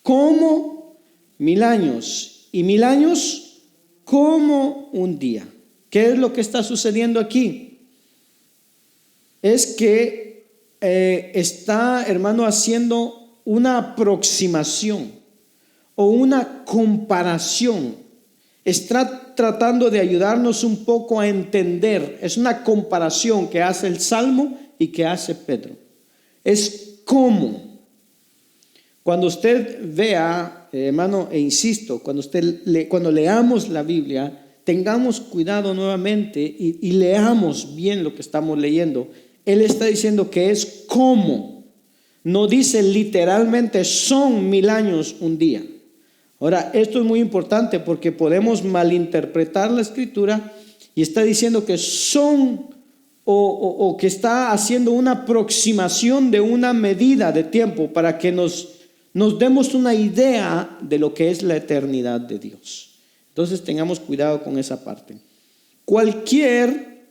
como 1000 años y 1000 años como un día. ¿Qué es lo que está sucediendo aquí? Es que está, hermano, haciendo una aproximación o una comparación. Está tratando de ayudarnos un poco a entender. Es una comparación que hace el Salmo y que hace Pedro. Es como. Cuando usted vea, hermano, e insisto, cuando leamos la Biblia, tengamos cuidado nuevamente y leamos bien lo que estamos leyendo. Él está diciendo que es como. No dice literalmente son 1000 años un día. Ahora, esto es muy importante porque podemos malinterpretar la escritura y está diciendo que son o que está haciendo una aproximación de una medida de tiempo para que nos demos una idea de lo que es la eternidad de Dios. Entonces tengamos cuidado con esa parte. Cualquier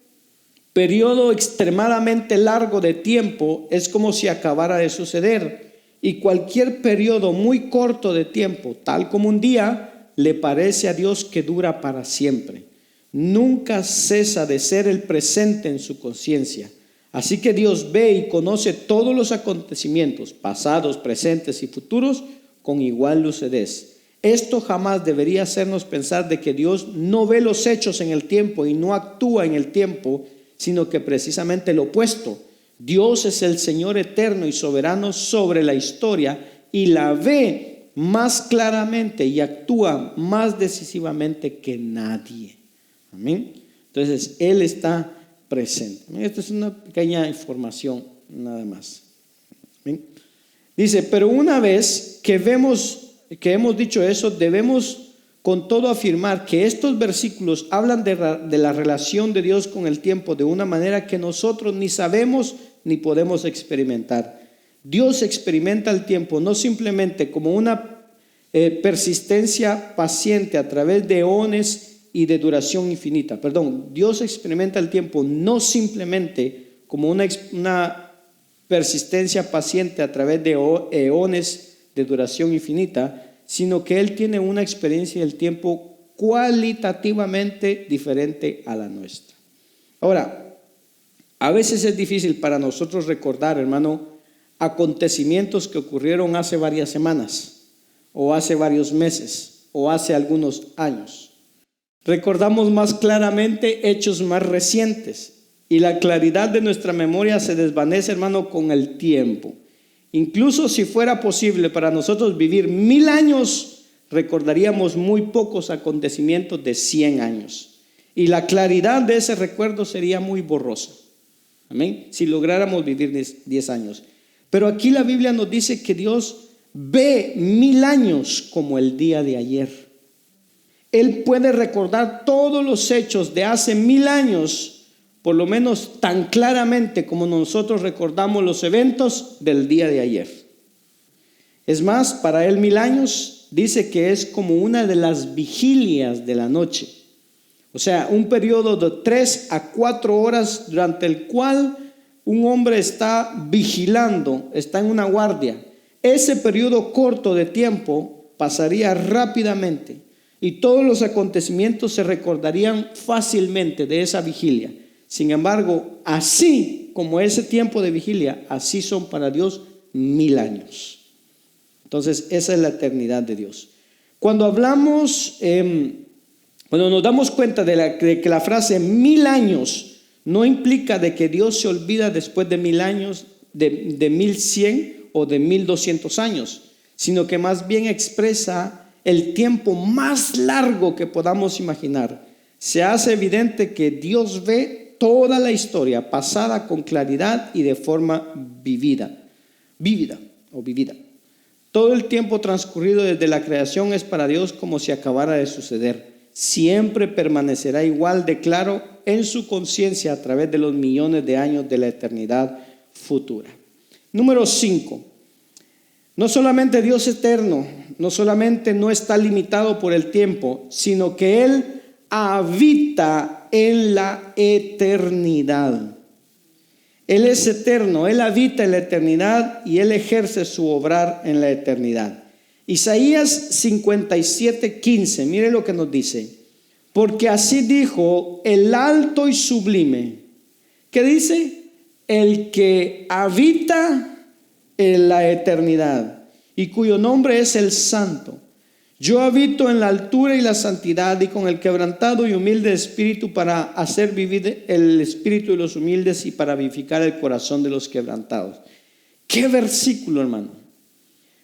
periodo extremadamente largo de tiempo es como si acabara de suceder, y cualquier periodo muy corto de tiempo, tal como un día, le parece a Dios que dura para siempre. Nunca cesa de ser el presente en su conciencia. Así que Dios ve y conoce todos los acontecimientos, pasados, presentes y futuros, con igual lucidez. Esto jamás debería hacernos pensar de que Dios no ve los hechos en el tiempo y no actúa en el tiempo, sino que precisamente lo opuesto. Dios es el Señor eterno y soberano sobre la historia y la ve más claramente y actúa más decisivamente que nadie. Amén. Entonces, Él está presente. Esta es una pequeña información nada más. Amén. Dice, pero una vez que hemos dicho eso, debemos con todo afirmar que estos versículos hablan de la relación de Dios con el tiempo de una manera que nosotros ni sabemos ni podemos experimentar. Dios experimenta el tiempo no simplemente como una persistencia paciente a través de eones y de duración infinita. Dios experimenta el tiempo no simplemente como una persistencia paciente a través de eones de duración infinita, sino que Él tiene una experiencia del tiempo cualitativamente diferente a la nuestra. Ahora, a veces es difícil para nosotros recordar, hermano, acontecimientos que ocurrieron hace varias semanas, o hace varios meses, o hace algunos años. Recordamos más claramente hechos más recientes, y la claridad de nuestra memoria se desvanece, hermano, con el tiempo. Incluso si fuera posible para nosotros vivir 1000 años, recordaríamos muy pocos acontecimientos de 100 años. Y la claridad de ese recuerdo sería muy borrosa. Amén. Si lográramos vivir 10 años. Pero aquí la Biblia nos dice que Dios ve 1000 años como el día de ayer. Él puede recordar todos los hechos de hace 1000 años, por lo menos tan claramente como nosotros recordamos los eventos del día de ayer. Es más, para Él 1000 años dice que es como una de las vigilias de la noche. O sea, un periodo de 3 a 4 horas durante el cual un hombre está vigilando, está en una guardia. Ese periodo corto de tiempo pasaría rápidamente y todos los acontecimientos se recordarían fácilmente de esa vigilia. Sin embargo, así como ese tiempo de vigilia, así son para Dios 1000 años. Entonces, esa es la eternidad de Dios. Cuando hablamos, cuando nos damos cuenta de que la frase 1000 años no implica de que Dios se olvida después de 1000 años, de 1100 o de 1200 años, sino que más bien expresa el tiempo más largo que podamos imaginar. Se hace evidente que Dios ve toda la historia pasada con claridad y de forma vívida. Todo el tiempo transcurrido desde la creación es para Dios como si acabara de suceder. siempre permanecerá igual de claro en su conciencia a través de los millones de años de la eternidad futura. Número 5. No solamente Dios eterno, no solamente no está limitado por el tiempo, sino que Él habita en la eternidad. Él es eterno, Él habita en la eternidad y Él ejerce su obrar en la eternidad. Isaías 57:15, mire lo que nos dice. Porque así dijo el alto y sublime. ¿Qué dice? El que habita en la eternidad y cuyo nombre es el Santo. Yo habito en la altura y la santidad y con el quebrantado y humilde espíritu para hacer vivir el espíritu de los humildes y para vivificar el corazón de los quebrantados. ¿Qué versículo, hermano?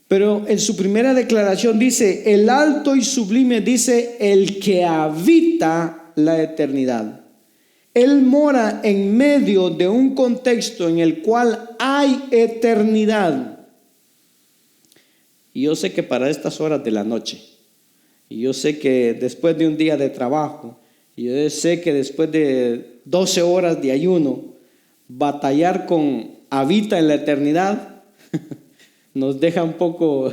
Pero en su primera declaración dice, el alto y sublime, dice, el que habita la eternidad. Él mora en medio de un contexto en el cual hay eternidad. Y yo sé que para estas horas de la noche, y yo sé que después de un día de trabajo, y yo sé que después de 12 horas de ayuno, batallar con habita en la eternidad, nos deja un poco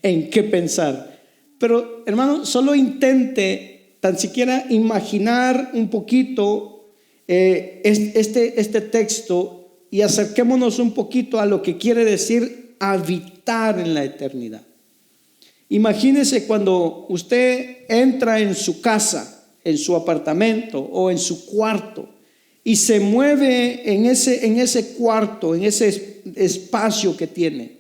en qué pensar. Pero hermano, solo intente tan siquiera imaginar un poquito este texto y acerquémonos un poquito a lo que quiere decir habitar en la eternidad. Imagínese cuando usted entra en su casa, en su apartamento o en su cuarto y se mueve en ese cuarto, en ese espacio que tiene.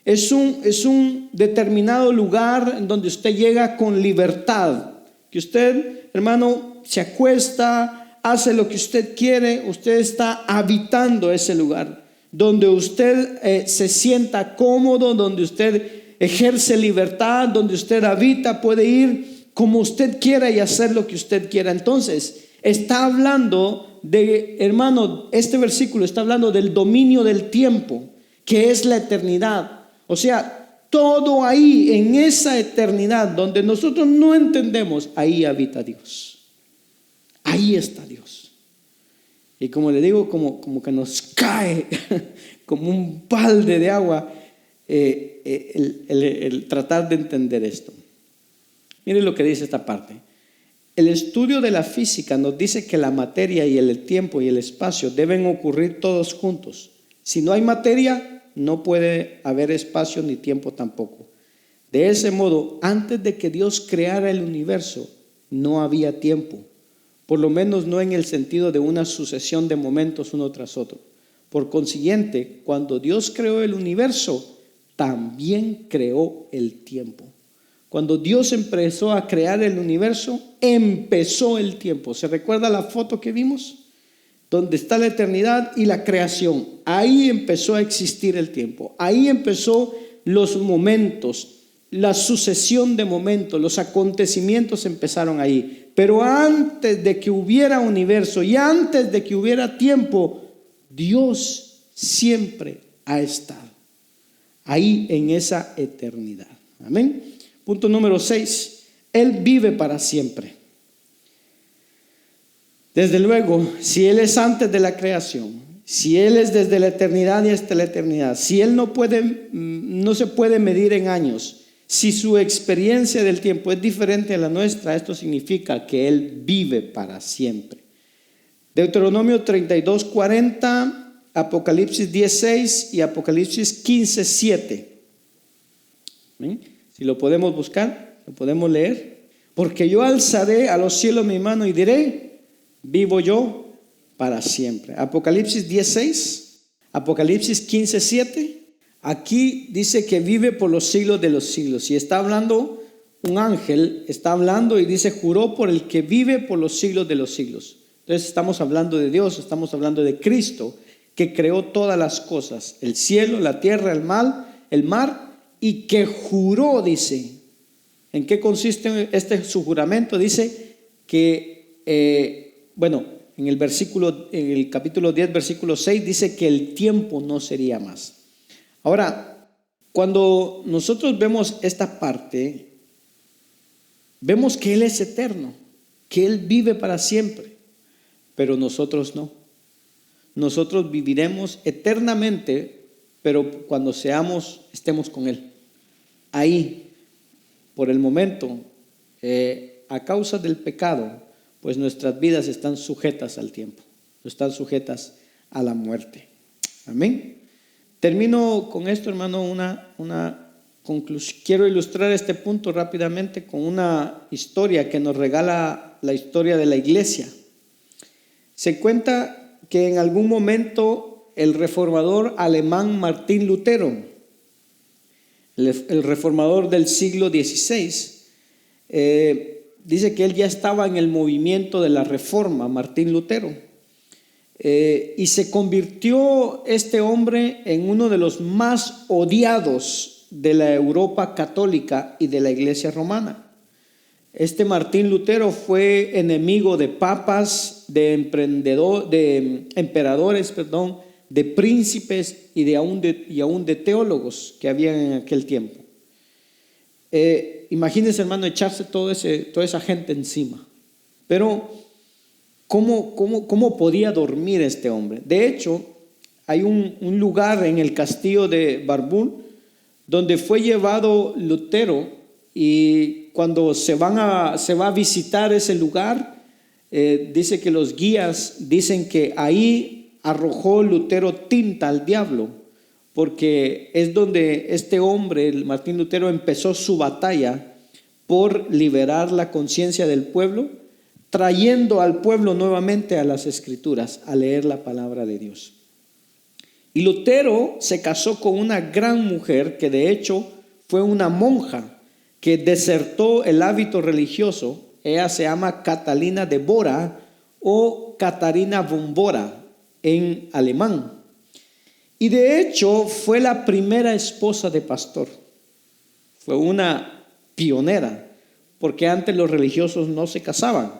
Es un determinado lugar en donde usted llega con libertad. Que usted, hermano, se acuesta, hace lo que usted quiere. Usted está habitando ese lugar. Donde usted se sienta cómodo, donde usted ejerce libertad, donde usted habita, puede ir como usted quiera y hacer lo que usted quiera. Entonces, está hablando de, hermano, este versículo está hablando del dominio del tiempo, que es la eternidad. O sea, todo ahí, en esa eternidad, donde nosotros no entendemos, ahí habita Dios. Ahí está Dios. Y como le digo, como que nos cae como un balde de agua el tratar de entender esto. Miren lo que dice esta parte. El estudio de la física nos dice que la materia y el tiempo y el espacio deben ocurrir todos juntos. Si no hay materia, no puede haber espacio ni tiempo tampoco. De ese modo, antes de que Dios creara el universo, no había tiempo. Por lo menos no en el sentido de una sucesión de momentos uno tras otro. Por consiguiente, cuando Dios creó el universo, también creó el tiempo. Cuando Dios empezó a crear el universo, empezó el tiempo. ¿Se recuerda la foto que vimos? Donde está la eternidad y la creación. Ahí empezó a existir el tiempo. Ahí empezó los momentos, la sucesión de momentos, los acontecimientos empezaron ahí. Pero antes de que hubiera universo y antes de que hubiera tiempo, Dios siempre ha estado ahí en esa eternidad. Amén. Punto número 6. Él vive para siempre. Desde luego, si Él es antes de la creación, si Él es desde la eternidad y hasta la eternidad, si Él no se puede medir en años, si su experiencia del tiempo es diferente a la nuestra, esto significa que Él vive para siempre. Deuteronomio 32:40, Apocalipsis 10:6 y Apocalipsis 15:7. Si lo podemos buscar, lo podemos leer. Porque yo alzaré a los cielos mi mano y diré, vivo yo para siempre. Apocalipsis 10:6, Apocalipsis 15:7. Aquí dice que vive por los siglos de los siglos. Y está hablando un ángel, está hablando y dice, juró por el que vive por los siglos de los siglos. Entonces estamos hablando de Dios, estamos hablando de Cristo, que creó todas las cosas, el cielo, la tierra, el mar, y que juró, dice. ¿En qué consiste su juramento? Dice que, en el capítulo 10, versículo 6, dice que el tiempo no sería más. Ahora, cuando nosotros vemos esta parte, vemos que Él es eterno, que Él vive para siempre, pero nosotros no. Nosotros viviremos eternamente, pero cuando estemos con Él. Ahí, por el momento, a causa del pecado, pues nuestras vidas están sujetas al tiempo, están sujetas a la muerte. Amén. Termino con esto, hermano, una conclusión. Quiero ilustrar este punto rápidamente con una historia que nos regala la historia de la iglesia. Se cuenta que en algún momento el reformador alemán Martín Lutero, el reformador del siglo XVI, dice que él ya estaba en el movimiento de la reforma, Martín Lutero, y se convirtió este hombre en uno de los más odiados de la Europa católica y de la Iglesia romana. Este Martín Lutero fue enemigo de papas, de emperadores, de príncipes y aún de teólogos que habían en aquel tiempo. Imagínense, hermano, echarse toda esa gente encima. Pero ¿cómo podía dormir este hombre? De hecho, hay un lugar en el castillo de Barbún donde fue llevado Lutero, y cuando se va a visitar ese lugar, dice que los guías dicen que ahí arrojó Lutero tinta al diablo, porque es donde este hombre, el Martín Lutero, empezó su batalla por liberar la conciencia del pueblo, trayendo al pueblo nuevamente a las Escrituras, a leer la palabra de Dios. Y Lutero se casó con una gran mujer que de hecho fue una monja que desertó el hábito religioso. Ella se llama Catalina de Bora o Catarina von Bora en alemán. Y de hecho fue la primera esposa de pastor. Fue una pionera, porque antes los religiosos no se casaban.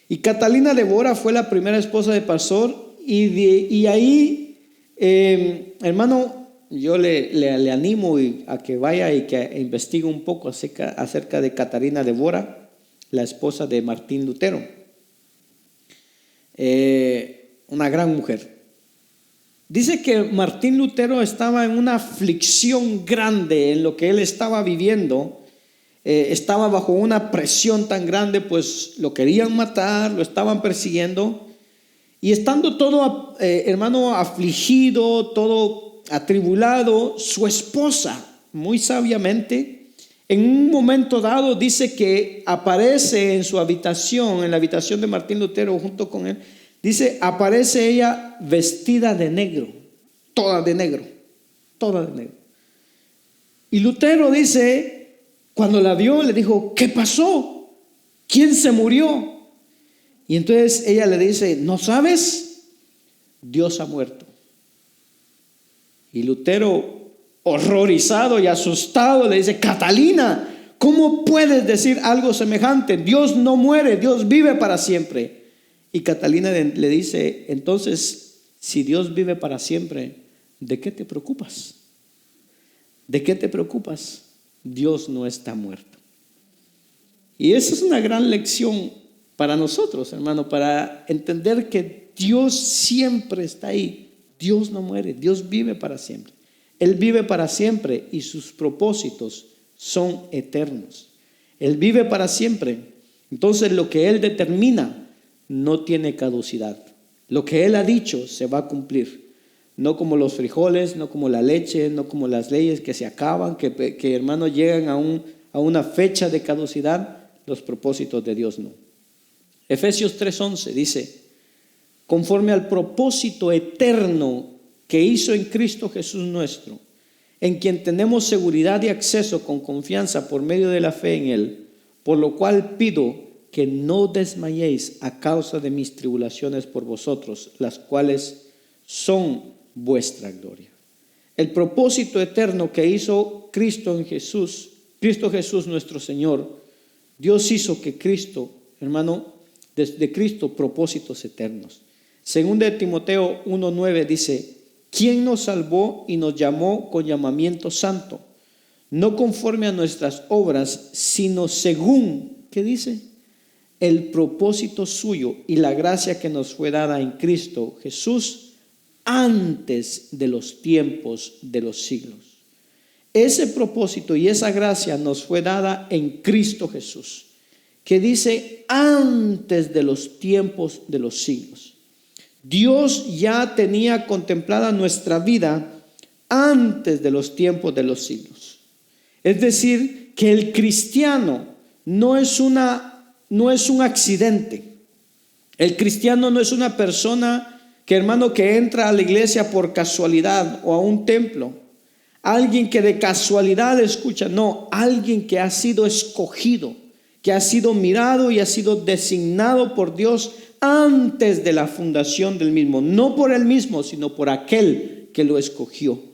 Y Catalina de Bora fue la primera esposa de pastor, y ahí, hermano, yo le animo a que vaya y que investigue un poco acerca de Catarina de Bora, la esposa de Martín Lutero. Una gran mujer. Dice que Martín Lutero estaba en una aflicción grande en lo que él estaba viviendo. Estaba bajo una presión tan grande, pues lo querían matar, lo estaban persiguiendo. Y estando todo, hermano, afligido, todo atribulado, su esposa, muy sabiamente, en un momento dado dice que aparece en su habitación, en la habitación de Martín Lutero junto con él, dice, aparece ella vestida de negro, toda de negro, toda de negro. Y Lutero dice, cuando la vio, le dijo, ¿qué pasó? ¿Quién se murió? Y entonces ella le dice, ¿no sabes? Dios ha muerto. Y Lutero, horrorizado y asustado, le dice, Catalina, ¿cómo puedes decir algo semejante? Dios no muere, Dios vive para siempre. Y Catalina le dice, entonces, si Dios vive para siempre, ¿de qué te preocupas? ¿De qué te preocupas? Dios no está muerto. Y esa es una gran lección para nosotros, hermano, para entender que Dios siempre está ahí. Dios no muere, Dios vive para siempre. Él vive para siempre y sus propósitos son eternos. Él vive para siempre. Entonces lo que Él determina no tiene caducidad. Lo que Él ha dicho se va a cumplir. No como los frijoles, no como la leche, no como las leyes que se acaban, que hermanos llegan a una fecha de caducidad. Los propósitos de Dios no. Efesios 3:11 dice, conforme al propósito eterno que hizo en Cristo Jesús nuestro, en quien tenemos seguridad y acceso con confianza por medio de la fe en Él, por lo cual pido que no desmayéis a causa de mis tribulaciones por vosotros, las cuales son vuestra gloria. El propósito eterno que hizo Cristo Jesús nuestro Señor, Dios hizo que Cristo, hermano, desde Cristo propósitos eternos. Según de Timoteo 1:9 dice, ¿quién nos salvó y nos llamó con llamamiento santo? no conforme a nuestras obras, sino según, ¿qué dice? El propósito suyo y la gracia que nos fue dada en Cristo Jesús antes de los tiempos de los siglos. Ese propósito y esa gracia nos fue dada en Cristo Jesús, que dice antes de los tiempos de los siglos. Dios ya tenía contemplada nuestra vida antes de los tiempos de los siglos. Es decir, que el cristiano no es un accidente. El cristiano no es una persona que, hermano, que entra a la iglesia por casualidad o a un templo. Alguien que de casualidad escucha. No, alguien que ha sido escogido, que ha sido mirado y ha sido designado por Dios antes de la fundación del mismo. No por él mismo, sino por aquel que lo escogió.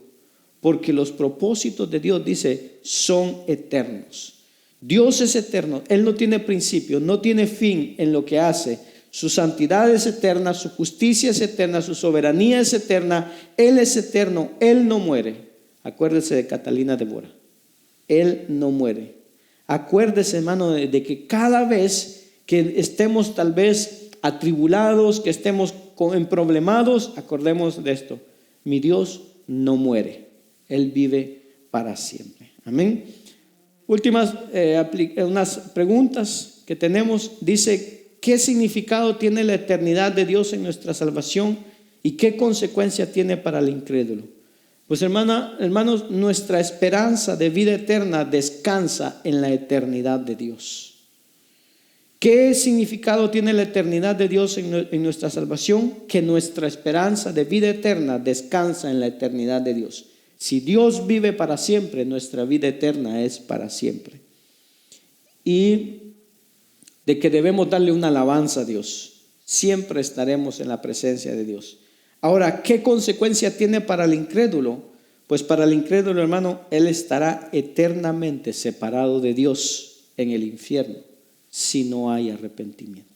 Porque los propósitos de Dios, dice, son eternos. Dios es eterno. Él no tiene principio, no tiene fin en lo que hace. Su santidad es eterna, su justicia es eterna, su soberanía es eterna. Él es eterno, Él no muere. Acuérdese de Catalina de Bora. Él no muere. Acuérdese, hermano, de que cada vez que estemos tal vez atribulados, que estemos emproblemados, acordemos de esto: mi Dios no muere, Él vive para siempre. Amén. Últimas unas preguntas que tenemos. Dice: ¿qué significado tiene la eternidad de Dios en nuestra salvación y qué consecuencia tiene para el incrédulo? Pues hermanos, nuestra esperanza de vida eterna descansa en la eternidad de Dios. ¿Qué significado tiene la eternidad de Dios en nuestra salvación? Que nuestra esperanza de vida eterna descansa en la eternidad de Dios. Si Dios vive para siempre, nuestra vida eterna es para siempre. Y de que debemos darle una alabanza a Dios. Siempre estaremos en la presencia de Dios. Ahora, ¿qué consecuencia tiene para el incrédulo? Pues para el incrédulo, hermano, él estará eternamente separado de Dios en el infierno si no hay arrepentimiento.